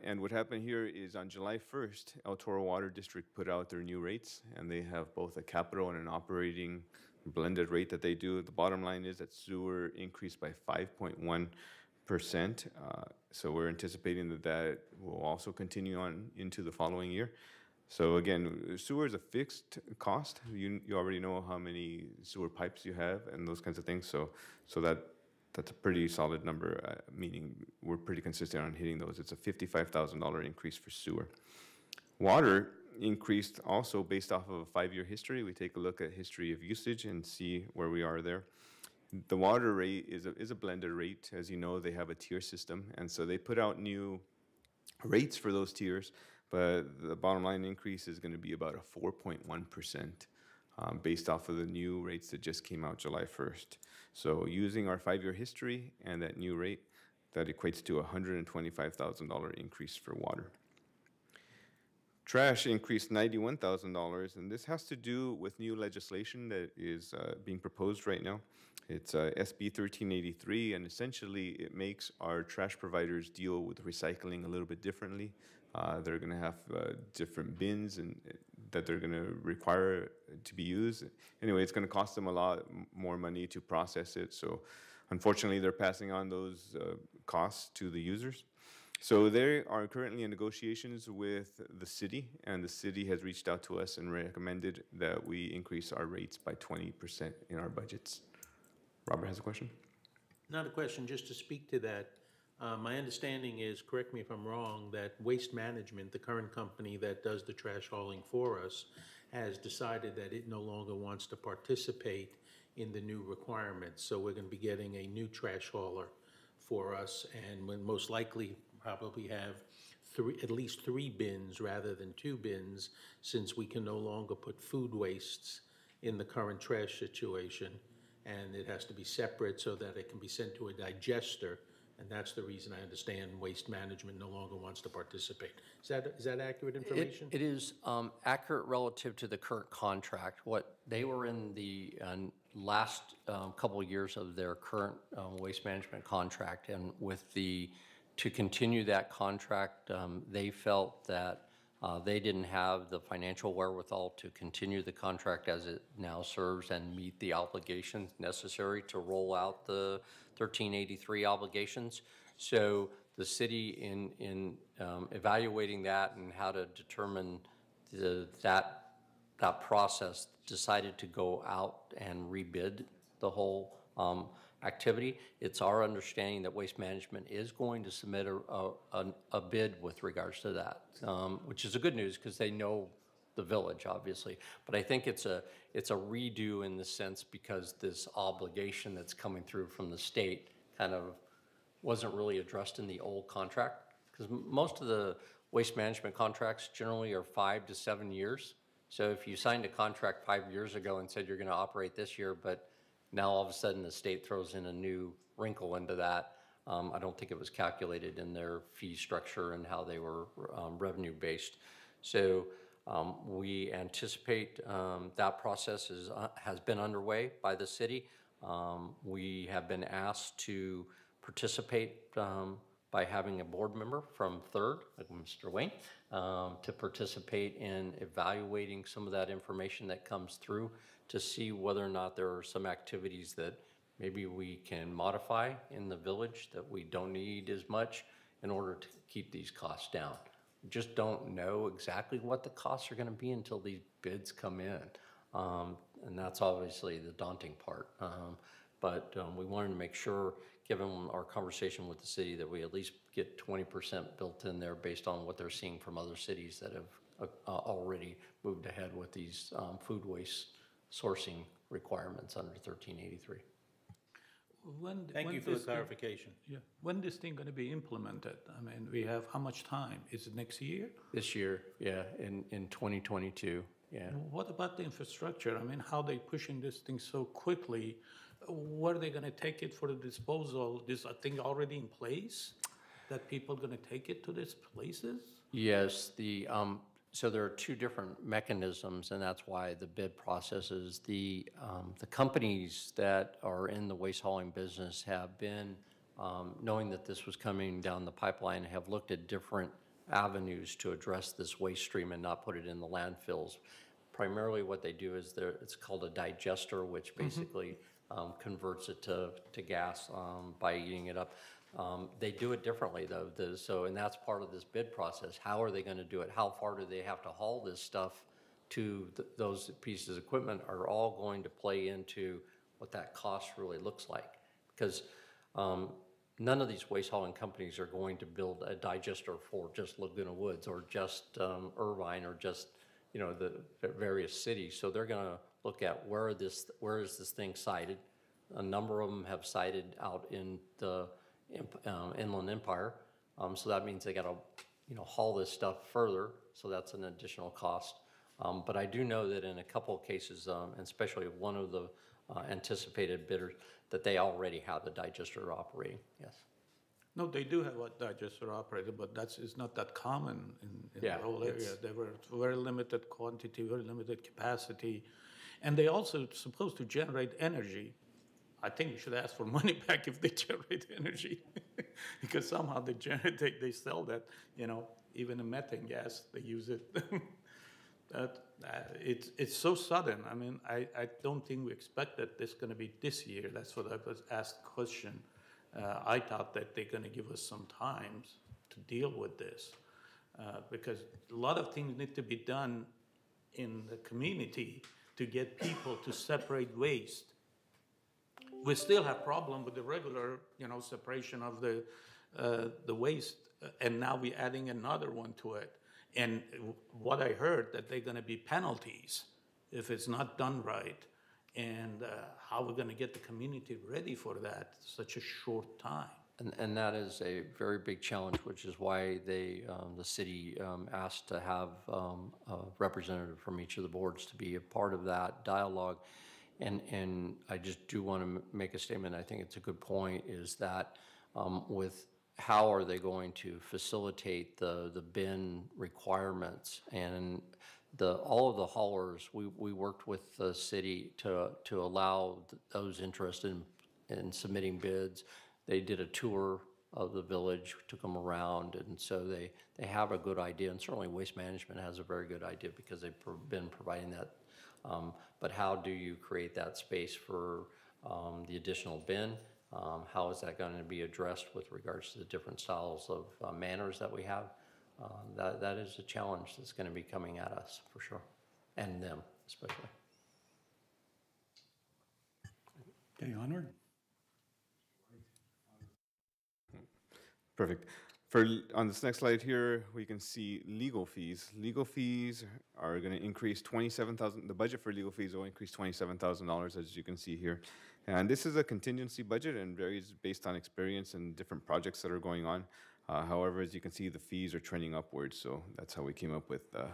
And what happened here is on July 1st, El Toro Water District put out their new rates, and they have both a capital and an operating blended rate that they do. The bottom line is that sewer increased by 5.1%. So we're anticipating that will also continue on into the following year. So again, sewer is a fixed cost. You already know how many sewer pipes you have and those kinds of things. So that's a pretty solid number, meaning we're pretty consistent on hitting those. It's a $55,000 increase for sewer. Water increased also based off of a 5-year history. We take a look at history of usage and see where we are there. The water rate is a blended rate. As you know, they have a tier system, and so they put out new rates for those tiers, but the bottom line increase is going to be about a 4.1%. Based off of the new rates that just came out July 1st. So using our 5-year history and that new rate, that equates to a $125,000 increase for water. Trash increased $91,000, and this has to do with new legislation that is being proposed right now. It's SB 1383, and essentially it makes our trash providers deal with recycling a little bit differently. They're going to have different bins and that they're going to require to be used. Anyway, it's going to cost them a lot more money to process it. So, unfortunately, they're passing on those costs to the users. So they are currently in negotiations with the city, and the city has reached out to us and recommended that we increase our rates by 20% in our budgets. Robert has a question? Not a question, just to speak to that. My understanding is, correct me if I'm wrong, that Waste Management, the current company that does the trash hauling for us, has decided that it no longer wants to participate in the new requirements. So we're going to be getting a new trash hauler for us, and we'll most likely probably have at least 3 bins rather than 2 bins, since we can no longer put food wastes in the current trash situation. And it has to be separate so that it can be sent to a digester. And that's the reason I understand Waste Management no longer wants to participate. Is that accurate information? It is accurate relative to the current contract. What they were in the last couple of years of their current waste management contract, and to continue that contract, they felt that they didn't have the financial wherewithal to continue the contract as it now serves and meet the obligations necessary to roll out the 1383 obligations. So the city, in evaluating that and how to determine that process, decided to go out and rebid the whole activity. It's our understanding that Waste Management is going to submit a bid with regards to that, which is a good news because they know the village, obviously. But I think it's a redo in the sense because this obligation that's coming through from the state kind of wasn't really addressed in the old contract, because most of the waste management contracts generally are 5 to 7 years. So if you signed a contract 5 years ago and said you're going to operate this year, but now all of a sudden the state throws in a new wrinkle into that, I don't think it was calculated in their fee structure and how they were revenue based. So we anticipate that process has been underway by the city. We have been asked to participate by having a board member from Third, like Mr. Wayne, to participate in evaluating some of that information that comes through to see whether or not there are some activities that maybe we can modify in the village that we don't need as much in order to keep these costs down. We just don't know exactly what the costs are going to be until these bids come in. And that's obviously the daunting part. But we wanted to make sure, given our conversation with the city, that we at least get 20% built in there based on what they're seeing from other cities that have already moved ahead with these food waste sourcing requirements under 1383. Thank you for the clarification. Yeah. When this thing going to be implemented? I mean, we have how much time? Is it next year? This year, yeah, in 2022, yeah. What about the infrastructure? I mean, how they pushing this thing so quickly? Where are they going to take it for the disposal? Is a thing already in place that people going to take it to these places? Yes, so there are 2 different mechanisms, and that's why the bid process is the companies that are in the waste hauling business have been, knowing that this was coming down the pipeline, have looked at different avenues to address this waste stream and not put it in the landfills. Primarily what they do is it's called a digester, which basically converts it to gas by eating it up. They do it differently though, and that's part of this bid process. How are they going to do it? How far do they have to haul this stuff to those pieces of equipment are all going to play into what that cost really looks like. Because none of these waste hauling companies are going to build a digester for just Laguna Woods or just Irvine or just the various cities. So they're going to look at where is this thing sited. A number of them have sited out in the Inland Empire, so that means they got to haul this stuff further, so that's an additional cost. But I do know that in a couple of cases, and especially one of the anticipated bidders, that they already have the digester operating. Yes. No, they do have a digester operator, but it's not that common in the Yeah, whole area. it's- They were very limited quantity, very limited capacity. And they also supposed to generate energy. I think we should ask for money back if they generate energy. Because somehow they sell that, even in methane gas, they use it. It's so sudden. I mean, I don't think we expected this going to be this year. That's what I was asked question. I thought that they're going to give us some time to deal with this because a lot of things need to be done in the community to get people to separate waste. We still have problem with the regular, separation of the waste, and now we're adding another one to it. And what I heard that they're going to be penalties if it's not done right, and how we're going to get the community ready for that such a short time. And that is a very big challenge, which is why the city asked to have a representative from each of the boards to be a part of that dialogue. And I just do want to make a statement. I think it's a good point, is that with how are they going to facilitate the bin requirements and all of the haulers, we worked with the city to allow those interested in submitting bids. They did a tour of the village, took them around, and so they have a good idea, and certainly Waste Management has a very good idea because they've been providing that. But how do you create that space for the additional bin? How is that going to be addressed with regards to the different styles of manners that we have? That is a challenge that's going to be coming at us for sure, and them especially. Okay, onward. Perfect. On this next slide here, we can see legal fees. Legal fees are going to increase $27,000. The budget for legal fees will increase $27,000, as you can see here. And this is a contingency budget and varies based on experience and different projects that are going on. However, as you can see, the fees are trending upwards, so that's how we came up with the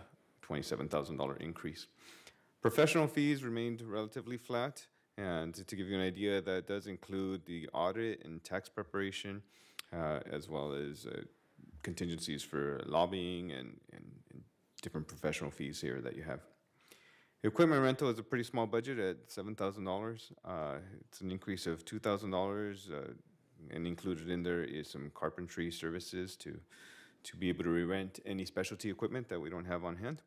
$27,000 increase. Professional fees remained relatively flat, and to give you an idea, that does include the audit and tax preparation, as well as contingencies for lobbying and different professional fees here that you have. Equipment rental is a pretty small budget at $7,000. It's an increase of $2,000, and included in there is some carpentry services to be able to re-rent any specialty equipment that we don't have on hand.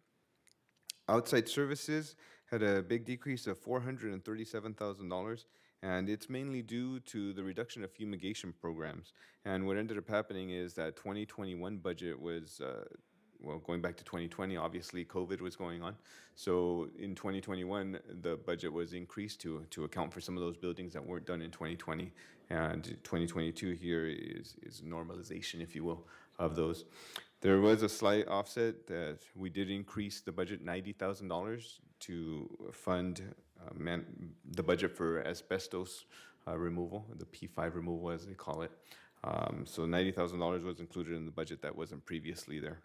Outside services had a big decrease of $437,000, and it's mainly due to the reduction of fumigation programs. And what ended up happening is that 2021 budget was, going back to 2020, obviously COVID was going on. So in 2021, the budget was increased to account for some of those buildings that weren't done in 2020. And 2022 here is normalization, if you will, of those. There was a slight offset that we did increase the budget $90,000 to fund the budget for asbestos removal, the P5 removal as they call it. So $90,000 was included in the budget that wasn't previously there.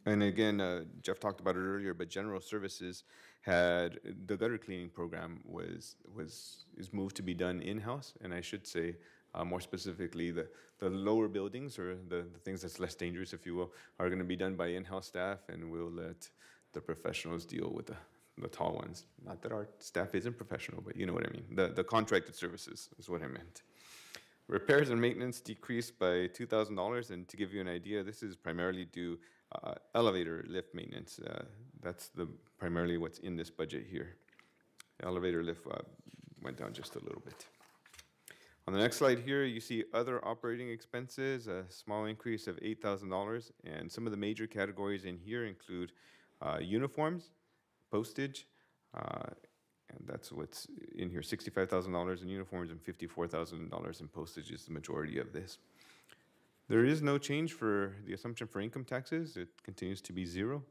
And again, Jeff talked about it earlier, but general services had the gutter cleaning program is moved to be done in-house, and I should say more specifically the lower buildings, or the things that's less dangerous, if you will, are going to be done by in-house staff, and we'll let the professionals deal with the tall ones. Not that our staff isn't professional, but you know what I mean. The contracted services is what I meant. Repairs and maintenance decreased by $2,000, and to give you an idea, this is primarily due elevator lift maintenance. That's primarily what's in this budget here. Elevator lift went down just a little bit. On the next slide here, you see other operating expenses, a small increase of $8,000, and some of the major categories in here include uniforms, postage, and that's what's in here, $65,000 in uniforms and $54,000 in postage is the majority of this. There is no change for the assumption for income taxes. It continues to be zero.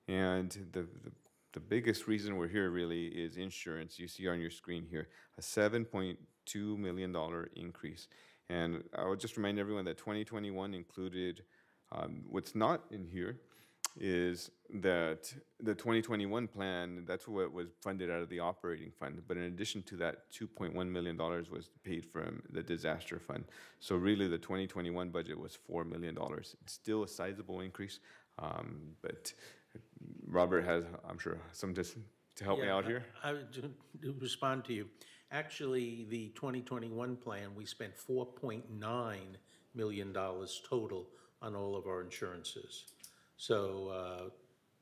And the biggest reason we're here really is insurance. You see on your screen here, a $7.2 million increase. And I would just remind everyone that 2021 included, what's not in here is that the 2021 plan, that's what was funded out of the operating fund. But in addition to that, $2.1 million was paid from the disaster fund. So really, the 2021 budget was $4 million. It's still a sizable increase, but Robert has, I'm sure, some to help me Yeah, out here. I would to respond to you. Actually, the 2021 plan, we spent $4.9 million total on all of our insurances. So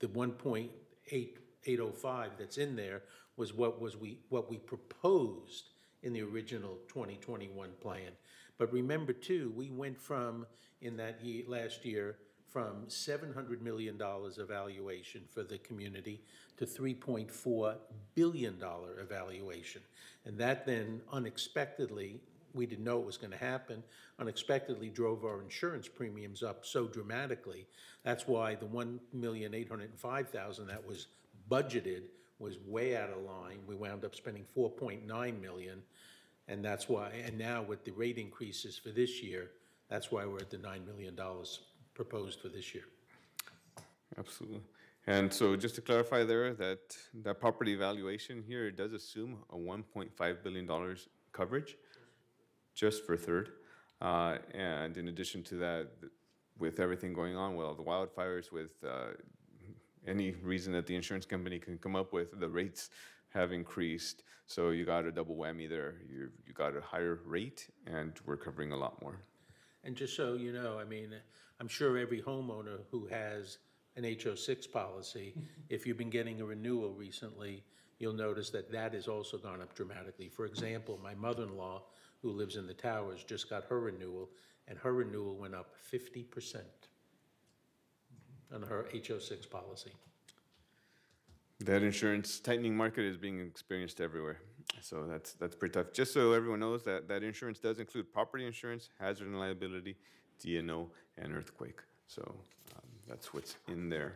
the 1.805 that's in there was what we proposed in the original 2021 plan. But remember too, we went from, in that year, last year, from $700 million evaluation for the community to $3.4 billion evaluation. And that then unexpectedly, we didn't know it was going to happen, unexpectedly drove our insurance premiums up so dramatically. That's why the $1,805,000 that was budgeted was way out of line. We wound up spending $4.9 million, and that's why, and now with the rate increases for this year, that's why we're at the $9 million proposed for this year. Absolutely. And so just to clarify there, that property valuation here, it does assume a $1.5 billion coverage just for third. And in addition to that, with everything going on, well, the wildfires, with any reason that the insurance company can come up with, the rates have increased. So you got a double whammy there. You got a higher rate, and we're covering a lot more. And just so you know, I mean, I'm sure every homeowner who has an HO6 policy, if you've been getting a renewal recently, you'll notice that that has also gone up dramatically. For example, my mother-in-law, who lives in the Towers, just got her renewal, and her renewal went up 50% on her HO6 policy. That insurance tightening market is being experienced everywhere. So that's pretty tough. Just so everyone knows, that insurance does include property insurance, hazard and liability, D&O, and earthquake. So that's what's in there.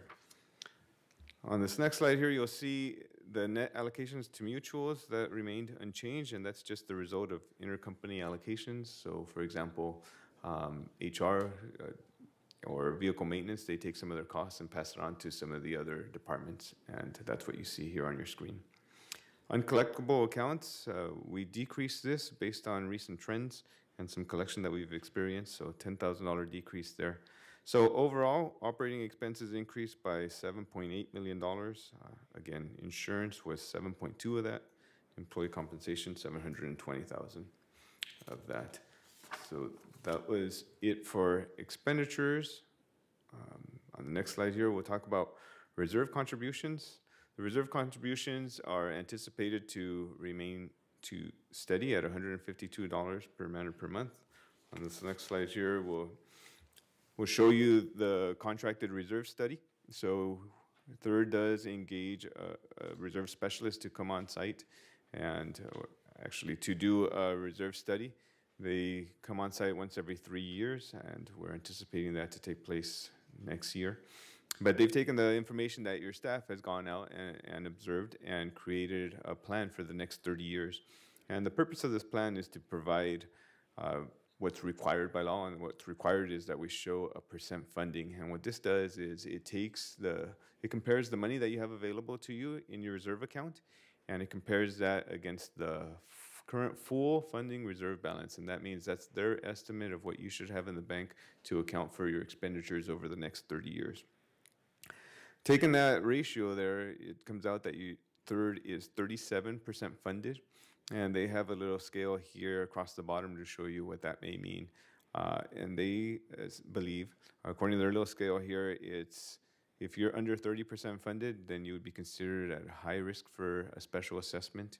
On this next slide here, you'll see the net allocations to mutuals that remained unchanged, and that's just the result of intercompany allocations. So for example, HR or vehicle maintenance, they take some of their costs and pass it on to some of the other departments, and that's what you see here on your screen. Uncollectible accounts, we decreased this based on recent trends and some collection that we've experienced, so $10,000 decrease there. So overall, operating expenses increased by $7.8 million. Again, insurance was 7.2 of that. Employee compensation, 720,000 of that. So that was it for expenditures. On the next slide here, we'll talk about reserve contributions. The reserve contributions are anticipated to remain steady at $152 per man per month. On this next slide here, we'll show you the contracted reserve study. So Third does engage a reserve specialist to come on site and actually to do a reserve study. They come on site once every 3 years, and we're anticipating that to take place next year. But they've taken the information that your staff has gone out and observed and created a plan for the next 30 years. And the purpose of this plan is to provide what's required by law, and what's required is that we show a % funding. And what this does is it compares the money that you have available to you in your reserve account, and it compares that against the current full funding reserve balance. And that means that's their estimate of what you should have in the bank to account for your expenditures over the next 30 years. Taking that ratio there, it comes out that Third is 37% funded. And they have a little scale here across the bottom to show you what that may mean. And they believe, according to their little scale here, it's if you're under 30% funded, then you would be considered at high risk for a special assessment.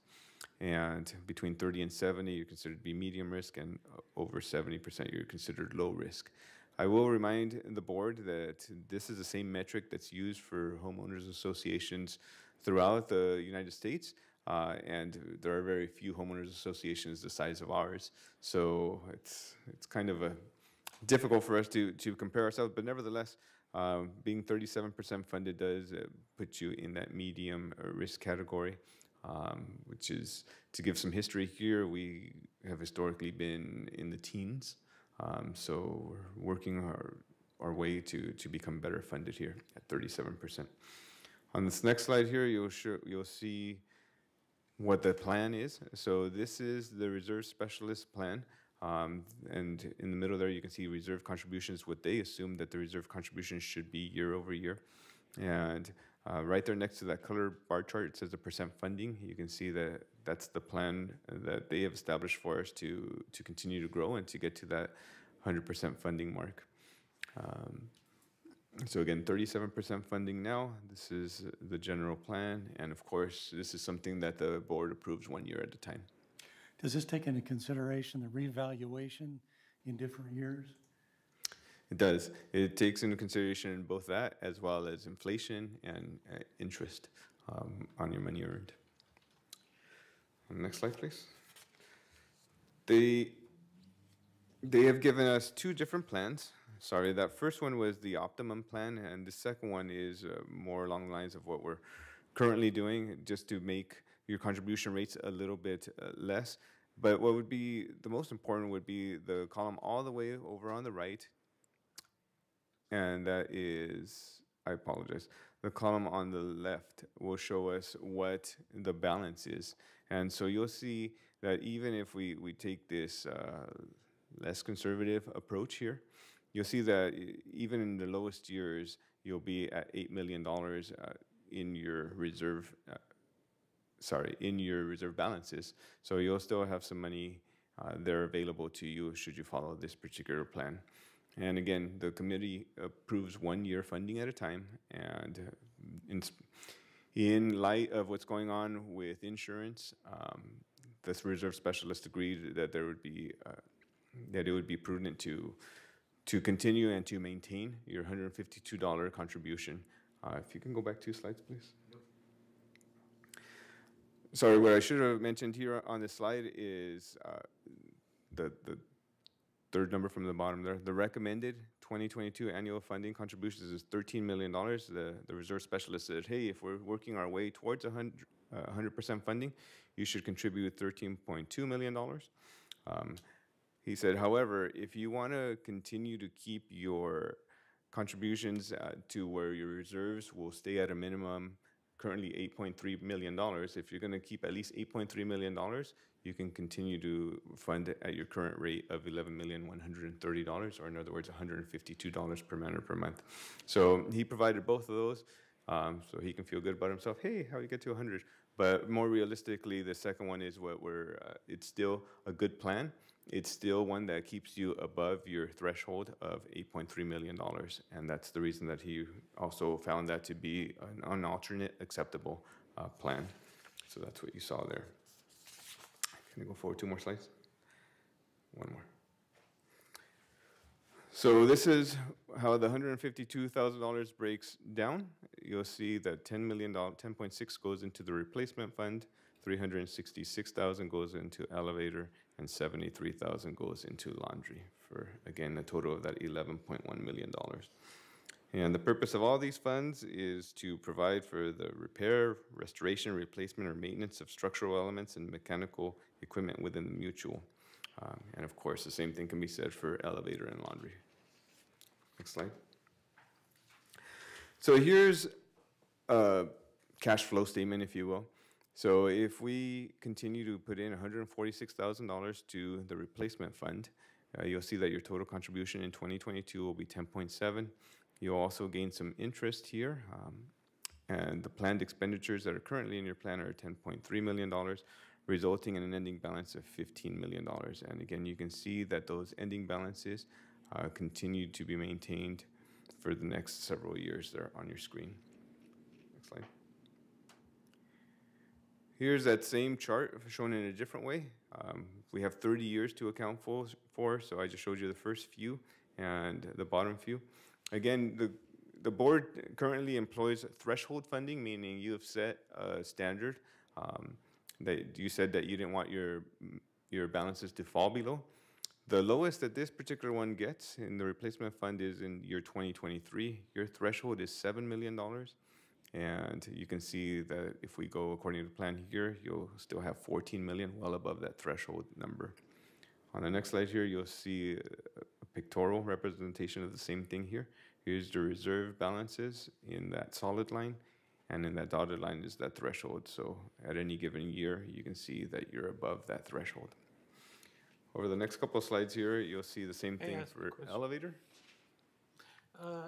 And between 30 and 70, you're considered to be medium risk, and over 70%, you're considered low risk. I will remind the board that this is the same metric that's used for homeowners associations throughout the United States. And there are very few homeowners associations the size of ours. So it's kind of difficult for us to compare ourselves. But nevertheless, being 37% funded does put you in that medium risk category, which is, to give some history here, we have historically been in the teens. So we're working our way to become better funded here at 37%. On this next slide here, you'll see what the plan is. So this is the reserve specialist plan. And in the middle there, you can see reserve contributions, what they assume that the reserve contributions should be year over year. And right there next to that color bar chart, it says the percent funding. You can see that that's the plan that they have established for us to continue to grow and to get to that 100% funding mark. So again, 37% funding now. This is the general plan. And of course, this is something that the board approves 1 year at a time. Does this take into consideration the revaluation in different years? It does. It takes into consideration both that as well as inflation and interest on your money earned. Next slide, please. They have given us two different plans. Sorry, that first one was the optimum plan, and the second one is more along the lines of what we're currently doing, just to make your contribution rates a little bit less. But what would be the most important would be the column all the way over on the right, and that is, I apologize, the column on the left will show us what the balance is. And so you'll see that even if we take this less conservative approach here, you'll see that even in the lowest years, you'll be at $8 million in your reserve, in your reserve balances. So you'll still have some money there available to you should you follow this particular plan. And again, the committee approves 1 year funding at a time. And in light of what's going on with insurance, this reserve specialist agreed that there would be that it would be prudent to continue and to maintain your $152 contribution. If you can go back 2 slides, please. Sorry, what I should have mentioned here on this slide is the third number from the bottom there. The recommended 2022 annual funding contributions is $13 million. The reserve specialist said, hey, if we're working our way towards 100% funding, you should contribute $13.2 million. He said, however, if you want to continue to keep your contributions to where your reserves will stay at a minimum, currently $8.3 million, if you're going to keep at least $8.3 million, you can continue to fund it at your current rate of $11,130, or in other words, $152 per man or per month. So he provided both of those, so he can feel good about himself. Hey, how do you get to 100? But more realistically, the second one is what it's still a good plan. It's still one that keeps you above your threshold of $8.3 million. And that's the reason that he also found that to be an alternate acceptable plan. So that's what you saw there. Can you go forward 2 more slides? 1 more. So this is how the $152,000 breaks down. You'll see that $10.6 goes into the replacement fund, $366,000 goes into elevator, and $73,000 goes into laundry, for again a total of that $11.1 million. And the purpose of all these funds is to provide for the repair, restoration, replacement, or maintenance of structural elements and mechanical equipment within the mutual. And of course, the same thing can be said for elevator and laundry. Next slide. So here's a cash flow statement, if you will. So if we continue to put in $146,000 to the replacement fund, you'll see that your total contribution in 2022 will be 10.7. You'll also gain some interest here. And the planned expenditures that are currently in your plan are $10.3 million, resulting in an ending balance of $15 million. And again, you can see that those ending balances continue to be maintained for the next several years there on your screen. Next slide. Here's that same chart shown in a different way. We have 30 years to account for, so I just showed you the first few and the bottom few. Again, the board currently employs threshold funding, meaning you have set a standard that you said that you didn't want your balances to fall below. The lowest that this particular one gets in the replacement fund is in year 2023. Your threshold is $7 million. And you can see that if we go according to the plan here, you'll still have 14 million, well above that threshold number. On the next slide here, you'll see a pictorial representation of the same thing here. Here's the reserve balances in that solid line, and in that dotted line is that threshold. So at any given year, you can see that you're above that threshold. Over the next couple of slides here, you'll see the same May I thing ask a for question? elevator.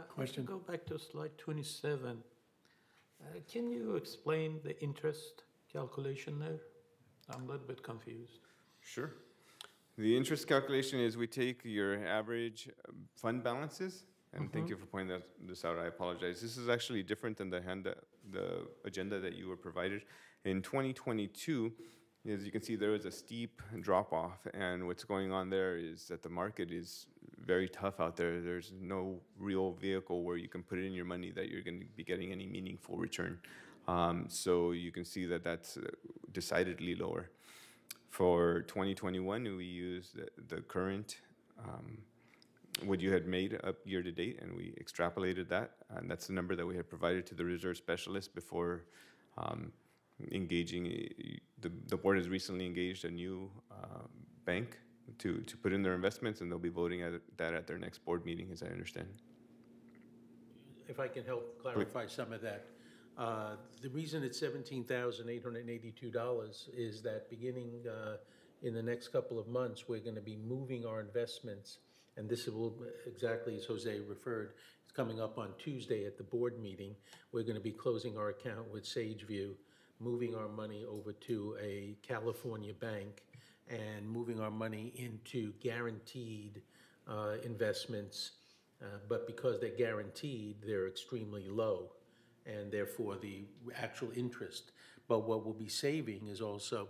Question? Go back to slide 27. Can you explain the interest calculation there? I'm a little bit confused. Sure. The interest calculation is we take your average fund balances, and thank you for pointing this out. I apologize. This is actually different than the agenda that you were provided. In 2022, as you can see, there was a steep drop off, and what's going on there is that the market is very tough out there. There's no real vehicle where you can put in your money that you're going to be getting any meaningful return. So you can see that that's decidedly lower. For 2021, we used the current, what you had made up year to date, and we extrapolated that, and that's the number that we had provided to the reserve specialist before engaging. The board has recently engaged a new bank to put in their investments, and they'll be voting that at their next board meeting, as I understand. If I can help clarify some of that. The reason it's $17,882 is that beginning in the next couple of months, we're going to be moving our investments, and this will, exactly as Jose referred, it's coming up on Tuesday at the board meeting. We're going to be closing our account with SageView, moving our money over to a California bank, and moving our money into guaranteed investments. But because they're guaranteed, they're extremely low, and therefore the actual interest. But what we'll be saving is also,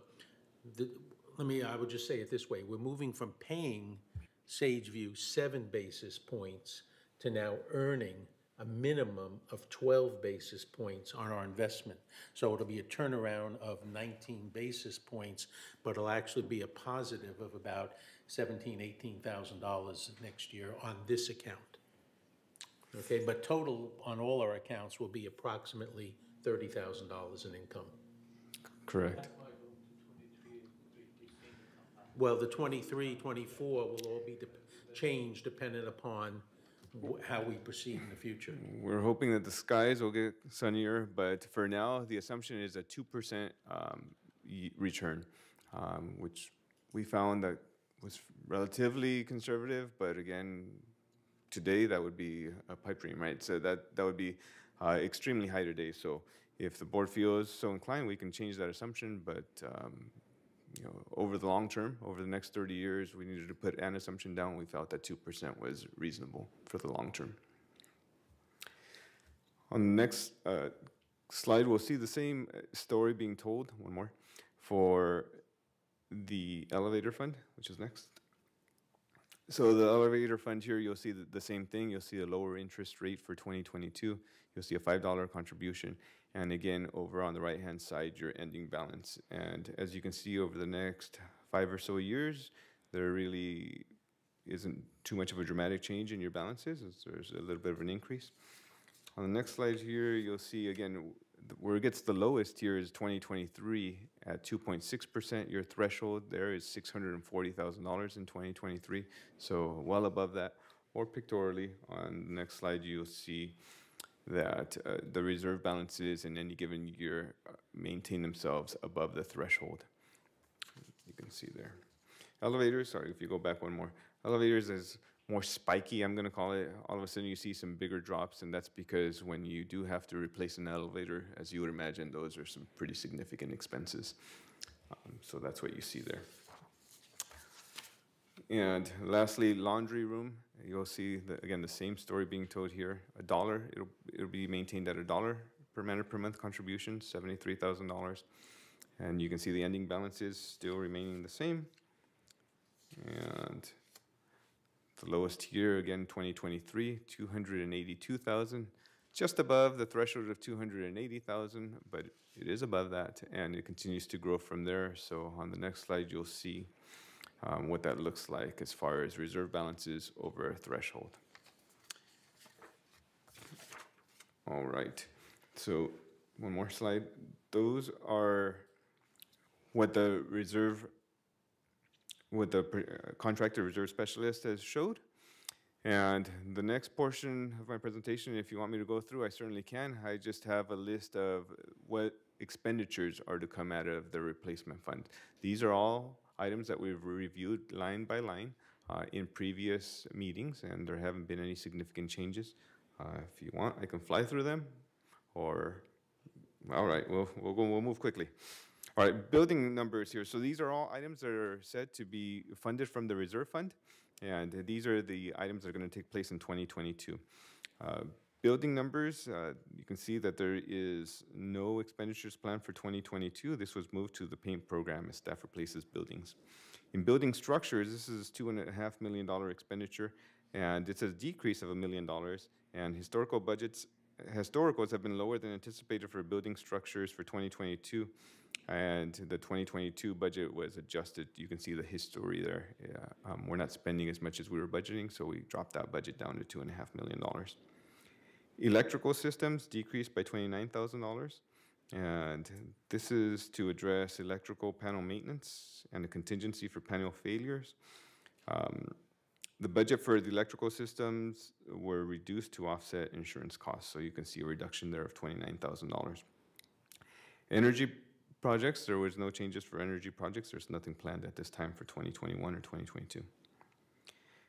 I would just say it this way, we're moving from paying SageView 7 basis points to now earning a minimum of 12 basis points on our investment. So it'll be a turnaround of 19 basis points, but it'll actually be a positive of about $17,000, $18,000 next year on this account. Okay, but total on all our accounts will be approximately $30,000 in income. Correct. Well, the 23, 24 will all be changed dependent upon how we proceed in the future. We're hoping that the skies will get sunnier, but for now, the assumption is a 2% return, which we found that was relatively conservative, but again, today that would be a pipe dream, right? So that would be extremely high today. So if the board feels so inclined, we can change that assumption, but over the long term, over the next 30 years, we needed to put an assumption down. We felt that 2% was reasonable for the long term. On the next slide, we'll see the same story being told, one more, for the elevator fund, which is next. So the elevator fund here, you'll see the same thing. You'll see a lower interest rate for 2022. You'll see a $5 contribution. And again, over on the right-hand side, your ending balance. And as you can see, over the next 5 or so years, there really isn't too much of a dramatic change in your balances. There's a little bit of an increase. On the next slide here, you'll see, again, where it gets the lowest here is 2023 at 2.6%. Your threshold there is $640,000 in 2023, so well above that. Or pictorially, on the next slide, you'll see that the reserve balances in any given year maintain themselves above the threshold. You can see there. Elevators, sorry, if you go back one more. Elevators is more spiky, I'm gonna call it. All of a sudden you see some bigger drops, and that's because when you do have to replace an elevator, as you would imagine, those are some pretty significant expenses. So that's what you see there. And lastly, laundry room. You'll see, again, the same story being told here. $1, it'll be maintained at $1 per man per month contribution, $73,000. And you can see the ending balances still remaining the same. And the lowest year, again, 2023, $282,000, just above the threshold of $280,000, but it is above that, and it continues to grow from there. So on the next slide, you'll see what that looks like as far as reserve balances over a threshold. All right, so one more slide. Those are what the reserve what the contractor reserve specialist has showed. And the next portion of my presentation, if you want me to go through, I certainly can. I just have a list of what expenditures are to come out of the replacement fund. These are all items that we've reviewed line by line in previous meetings, and there haven't been any significant changes. If you want, I can fly through them, or, all right, we'll move quickly. All right, building numbers here. So these are all items that are said to be funded from the reserve fund, and these are the items that are going to take place in 2022. Building numbers, you can see that there is no expenditures planned for 2022. This was moved to the paint program as staff replaces buildings. In building structures, this is $2.5 million expenditure, and it's a decrease of $1 million. And historicals have been lower than anticipated for building structures for 2022. And the 2022 budget was adjusted. You can see the history there. We're not spending as much as we were budgeting, so we dropped that budget down to $2.5 million. Electrical systems decreased by $29,000, and this is to address electrical panel maintenance and the contingency for panel failures. The budget for the electrical systems were reduced to offset insurance costs, so you can see a reduction there of $29,000. Energy projects, there was no changes for energy projects. There's nothing planned at this time for 2021 or 2022.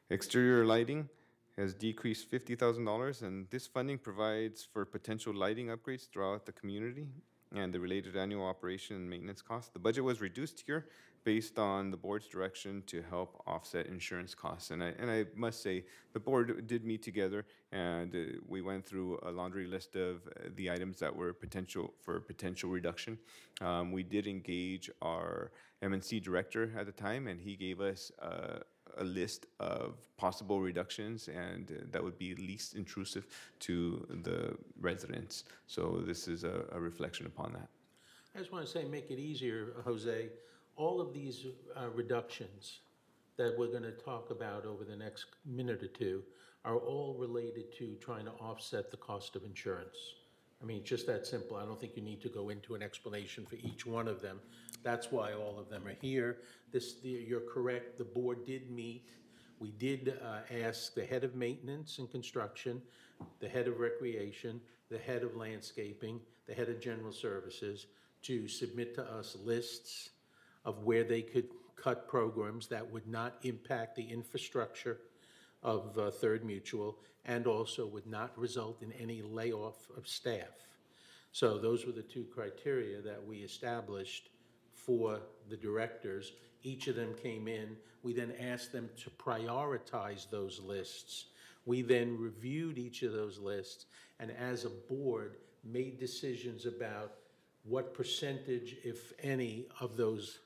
Exterior lighting has decreased $50,000, and this funding provides for potential lighting upgrades throughout the community and the related annual operation and maintenance costs. The budget was reduced here based on the board's direction to help offset insurance costs. And I must say, the board did meet together, and we went through a laundry list of the items that were potential reduction. We did engage our M&C director at the time, and he gave us a list of possible reductions, and that would be least intrusive to the residents. So this is a reflection upon that. I just want to say, make it easier, Jose, all of these reductions that we're going to talk about over the next minute or two are all related to trying to offset the cost of insurance. I mean, it's just that simple. I don't think you need to go into an explanation for each one of them. That's why all of them are here. You're correct, the board did meet. We did ask the head of maintenance and construction, the head of recreation, the head of landscaping, the head of general services to submit to us lists of where they could cut programs that would not impact the infrastructure of Third Mutual and also would not result in any layoff of staff. So those were the two criteria that we established for the directors. Each of them came in. We then asked them to prioritize those lists. We then reviewed each of those lists and as a board made decisions about what percentage, if any, of those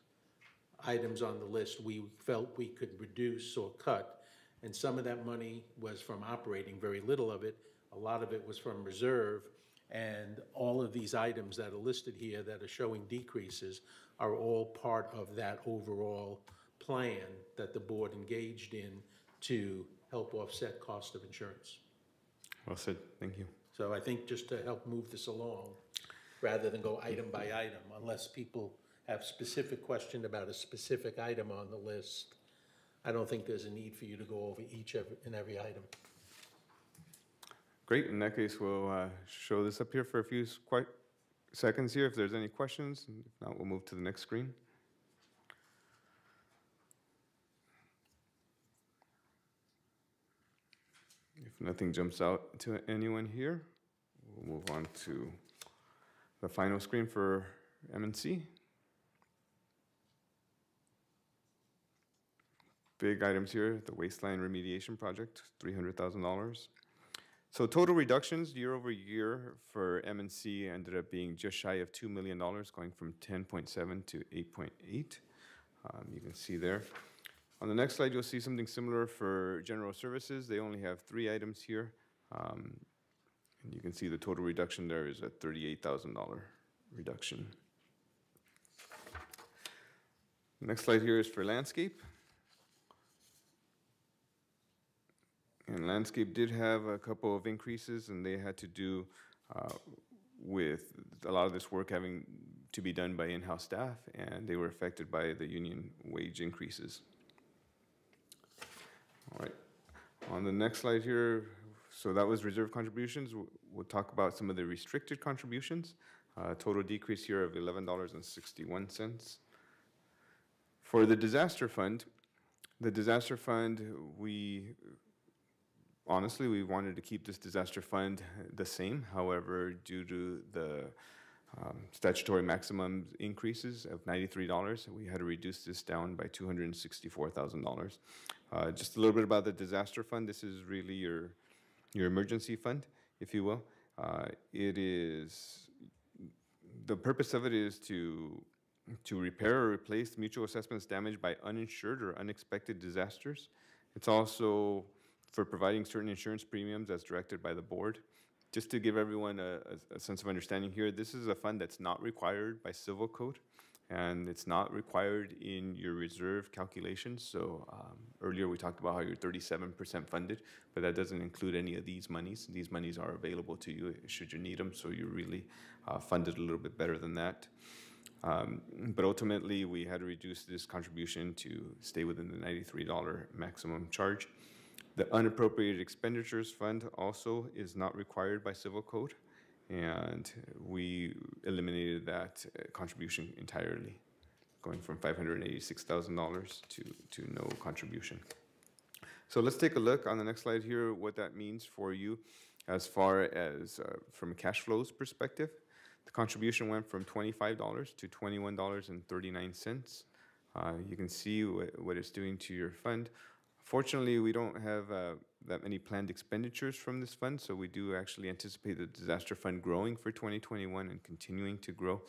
items on the list we felt we could reduce or cut. And some of that money was from operating, very little of it. A lot of it was from reserve. And all of these items that are listed here that are showing decreases are all part of that overall plan that the board engaged in to help offset cost of insurance. Well said, thank you. So I think just to help move this along, rather than go item by item, unless people have specific question about a specific item on the list, I don't think there's a need for you to go over each and every item. Great, in that case, we'll show this up here for a few seconds here if there's any questions. If not, we'll move to the next screen. If nothing jumps out to anyone here, we'll move on to the final screen for M&C. Big items here, the waistline remediation project, $300,000. So total reductions year over year for M&C ended up being just shy of $2 million, going from 10.7 to 8.8. You can see there. On the next slide, you'll see something similar for general services. They only have 3 items here. And you can see the total reduction there is a $38,000 reduction. Next slide here is for landscape. And landscape did have a couple of increases, and they had to do with a lot of this work having to be done by in-house staff, and they were affected by the union wage increases. All right. On the next slide here, so that was reserve contributions. We'll talk about some of the restricted contributions. Total decrease here of $11.61. For the disaster fund, honestly, we wanted to keep this disaster fund the same. However, due to the statutory maximum increases of $93, we had to reduce this down by $264,000. Just a little bit about the disaster fund. This is really your emergency fund, if you will. The purpose of it is to repair or replace mutual assessments damaged by uninsured or unexpected disasters. It's also for providing certain insurance premiums as directed by the board. Just to give everyone a sense of understanding here, this is a fund that's not required by civil code, and it's not required in your reserve calculations. So earlier we talked about how you're 37% funded, but that doesn't include any of these monies. These monies are available to you should you need them, so you're really funded a little bit better than that. But ultimately, we had to reduce this contribution to stay within the $93 maximum charge. The unappropriated expenditures fund also is not required by civil code, and we eliminated that contribution entirely, going from $586,000 to no contribution. So let's take a look on the next slide here what that means for you as far as from a cash flows perspective. The contribution went from $25 to $21.39. You can see what it's doing to your fund. Fortunately, we don't have that many planned expenditures from this fund, so we do actually anticipate the disaster fund growing for 2021 and continuing to grow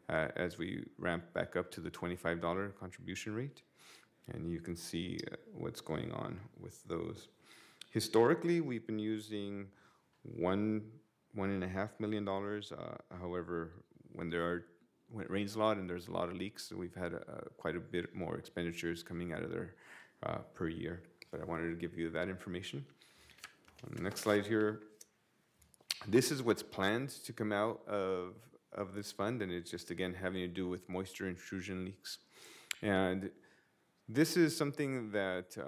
as we ramp back up to the $25 contribution rate. And you can see what's going on with those. Historically, we've been using $1.5 million. However, when it rains a lot and there's a lot of leaks, we've had quite a bit more expenditures coming out of there per year. But I wanted to give you that information. On the next slide here, this is what's planned to come out of this fund, and it's just, again, having to do with moisture intrusion leaks. And this is something that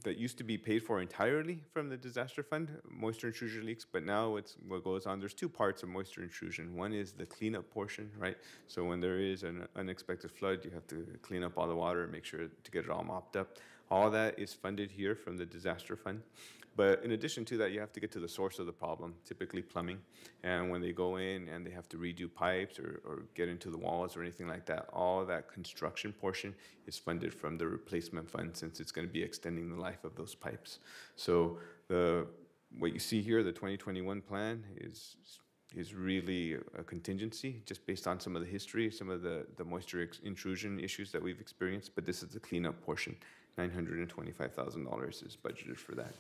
used to be paid for entirely from the disaster fund, moisture intrusion leaks, but now it's what goes on. There's two parts of moisture intrusion. One is the cleanup portion, right? So when there is an unexpected flood, you have to clean up all the water and make sure to get it all mopped up. All that is funded here from the disaster fund. But in addition to that, you have to get to the source of the problem, typically plumbing. And when they go in and they have to redo pipes or get into the walls or anything like that, all that construction portion is funded from the replacement fund, since it's going to be extending the life of those pipes. So what you see here, the 2021 plan, is really a contingency just based on some of the history, some of the moisture intrusion issues that we've experienced. But this is the cleanup portion. $925,000 is budgeted for that.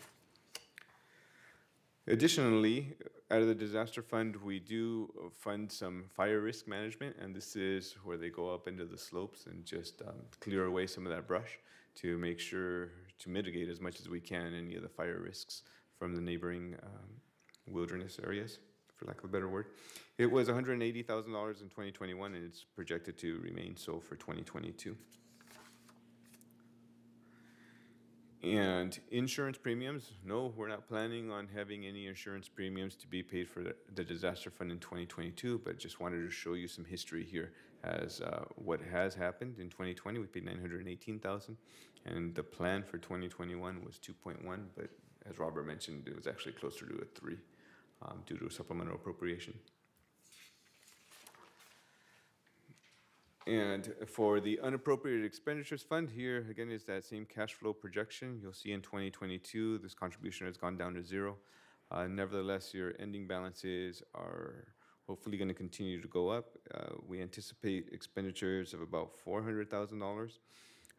Additionally, out of the disaster fund, we do fund some fire risk management, and this is where they go up into the slopes and just clear away some of that brush to make sure to mitigate as much as we can any of the fire risks from the neighboring wilderness areas, for lack of a better word. It was $180,000 in 2021, and it's projected to remain so for 2022. And insurance premiums, no, we're not planning on having any insurance premiums to be paid for the disaster fund in 2022, but just wanted to show you some history here as what has happened. In 2020, we paid $918,000, and the plan for 2021 was 2.1, but as Robert mentioned, it was actually closer to a 3 due to a supplemental appropriation. And for the unappropriated expenditures fund, here again is that same cash flow projection. You'll see in 2022, this contribution has gone down to 0. Nevertheless, your ending balances are hopefully going to continue to go up. We anticipate expenditures of about $400,000.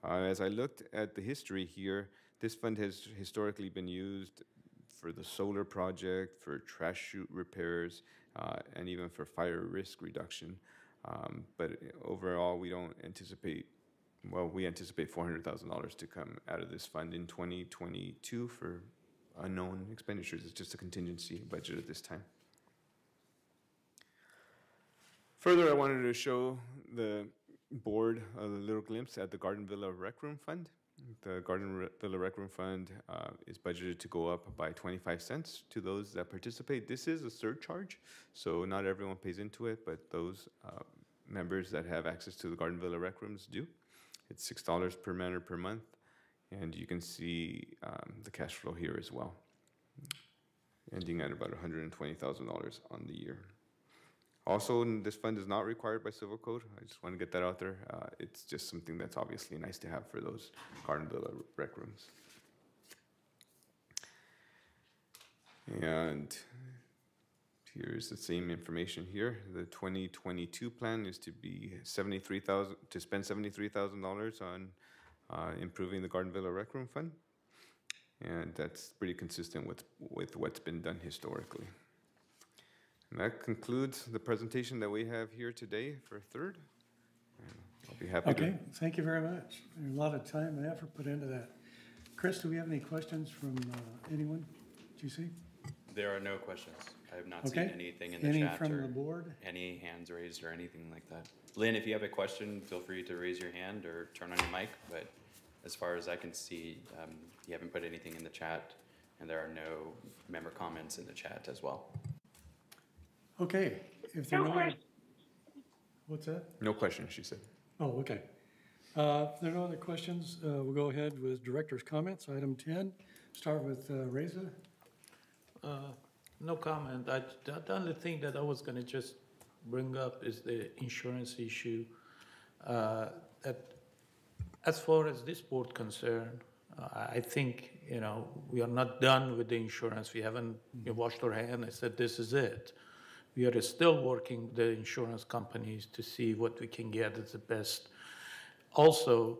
As I looked at the history here, this fund has historically been used for the solar project, for trash chute repairs, and even for fire risk reduction. But overall, we don't anticipate, well, we anticipate $400,000 to come out of this fund in 2022 for unknown expenditures. It's just a contingency budget at this time. Further, I wanted to show the board a little glimpse at the Garden Villa Rec Room Fund. The Garden Villa Rec Room Fund is budgeted to go up by 25 cents to those that participate. This is a surcharge, so not everyone pays into it, but those members that have access to the Garden Villa Rec Rooms do. It's $6 per member per month, and you can see the cash flow here as well, ending at about $120,000 on the year. Also, this fund is not required by Civil Code. I just want to get that out there. It's just something that's obviously nice to have for those Garden Villa Rec Rooms. And here's the same information here. The 2022 plan is to be spend $73,000 on improving the Garden Villa Rec Room Fund, and that's pretty consistent with what's been done historically. And that concludes the presentation that we have here today for third. And I'll be happy to. Okay, thank you very much. There's a lot of time and effort put into that. Chris, do we have any questions from anyone? Did you see? There are no questions. I have not seen Okay. anything in the Any chat from or the board? any hands raised or anything like that. Lynn, if you have a question, feel free to raise your hand or turn on your mic, but as far as I can see, you haven't put anything in the chat, and there are no member comments in the chat as well. Okay, if there are no, what's that? No question, she said. Oh, okay. If there are no other questions, we'll go ahead with director's comments. Item 10, start with Reza. No comment. The only thing that I was gonna just bring up is the insurance issue. That as far as this board concerned, I think, we are not done with the insurance. We haven't washed our hand and said, this is it. We are still working with the insurance companies to see what we can get as the best. Also,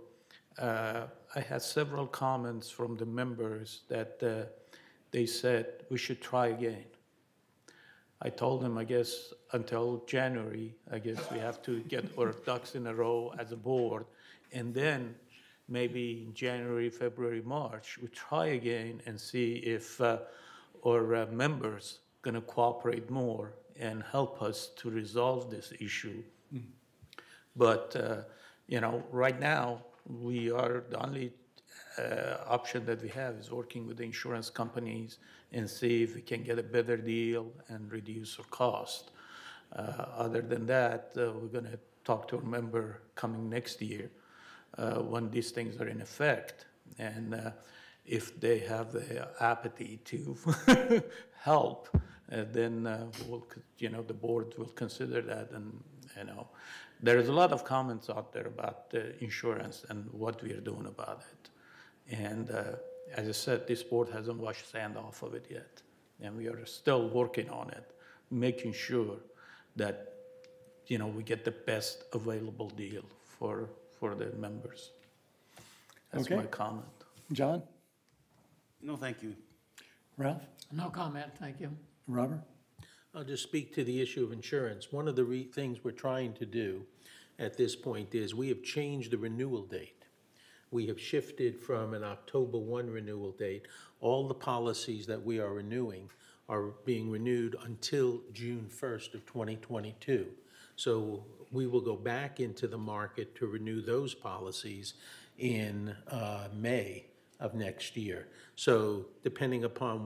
I had several comments from the members that they said we should try again. I told them, I guess, until January, I guess we have to get our ducks in a row as a board. And then maybe in January, February, March, we try again and see if our members gonna cooperate more and help us to resolve this issue. But, right now, we are, the only option that we have is working with the insurance companies and see if we can get a better deal and reduce our cost. Other than that, we're gonna talk to a member coming next year when these things are in effect. And if they have the apathy to help, then the board will consider that. And there is a lot of comments out there about the insurance and what we are doing about it. And as I said, this board hasn't washed sand off of it yet, and we are still working on it, making sure that we get the best available deal for the members. That's Okay. my comment. John? No, thank you. Ralph? No comment, thank you. Robert? I'll just speak to the issue of insurance. One of the things we're trying to do at this point is we have changed the renewal date. We have shifted from an October 1 renewal date. All the policies that we are renewing are being renewed until June 1st of 2022. So we will go back into the market to renew those policies in May of next year. So depending upon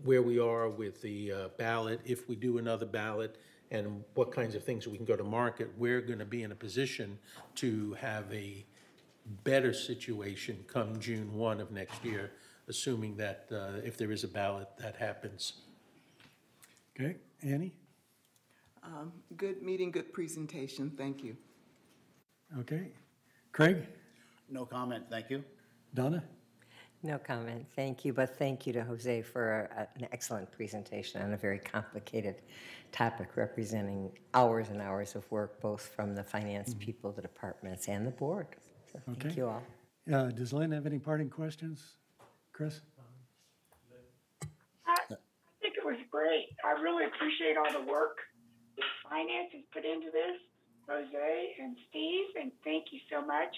where we are with the ballot, if we do another ballot, and what kinds of things we can go to market, we're going to be in a position to have a better situation come June 1 of next year, assuming that if there is a ballot, that happens. Okay, Annie? Good meeting, good presentation, thank you. Okay. Craig? No comment, thank you. Donna? No comment, thank you, but thank you to Jose for an excellent presentation on a very complicated topic representing hours and hours of work, both from the finance people, the departments, and the board. So thank Okay. you all. Does Lynn have any parting questions? Chris? I think it was great. I really appreciate all the work that finance has put into this, Jose and Steve, and thank you so much.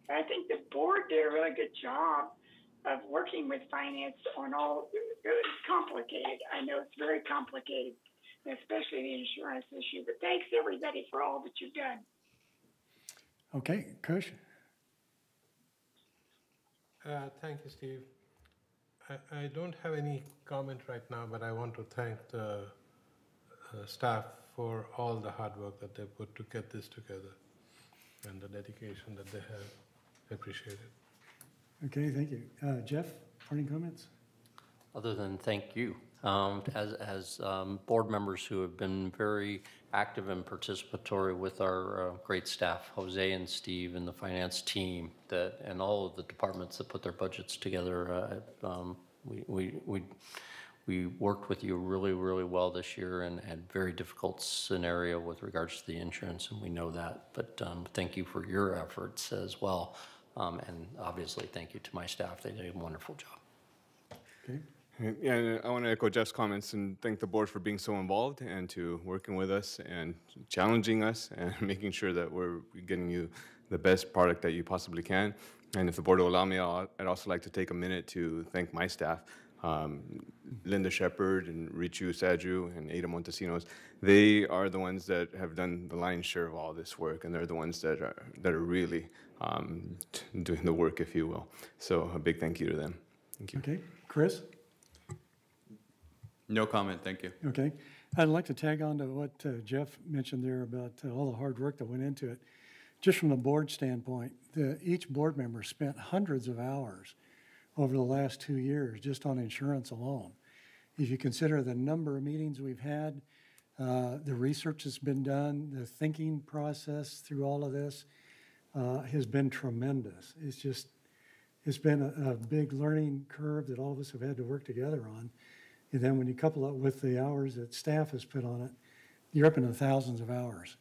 I think the board did a really good job of working with finance on all, it's complicated. I know it's very complicated, especially the insurance issue, but thanks everybody for all that you've done. Okay, Kush? Thank you, Steve. I don't have any comment right now, but I want to thank the staff for all the hard work that they put to get this together and the dedication that they have. I appreciate it. Okay, thank you. Jeff, parting comments? Other than thank you, as board members who have been very active and participatory with our great staff, Jose and Steve and the finance team, and all of the departments that put their budgets together, we worked with you really, really well this year and had very difficult scenario with regards to the insurance, and we know that. But thank you for your efforts as well, and obviously thank you to my staff. They did a wonderful job. Okay. Yeah, and I want to echo Jeff's comments and thank the board for being so involved and to working with us and challenging us and making sure that we're getting you the best product that you possibly can. And if the board will allow me, I'd also like to take a minute to thank my staff, Linda Shepard and Richu Saju and Ada Montesinos. They are the ones that have done the lion's share of all this work, and they're the ones that are really doing the work, if you will. So a big thank you to them. Thank you. Okay, Chris? No comment, thank you. Okay. I'd like to tag on to what Jeff mentioned there about all the hard work that went into it. Just from the board standpoint, each board member spent hundreds of hours over the last 2 years just on insurance alone. If you consider the number of meetings we've had, the research that's been done, the thinking process through all of this has been tremendous. It's been a big learning curve that all of us have had to work together on. And then when you couple it with the hours that staff has put on it, you're up into thousands of hours.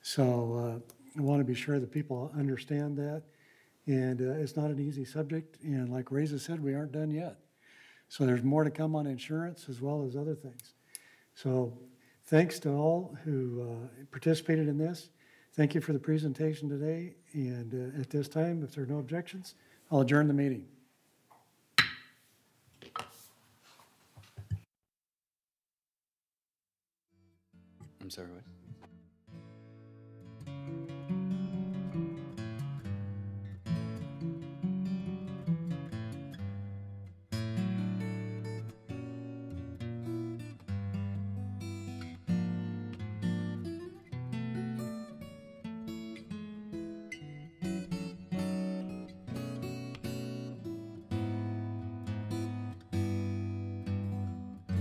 So I want to be sure that people understand that. And it's not an easy subject. And like Reza said, we aren't done yet. So there's more to come on insurance as well as other things. So thanks to all who participated in this. Thank you for the presentation today. And at this time, if there are no objections, I'll adjourn the meeting. I'm sorry, what?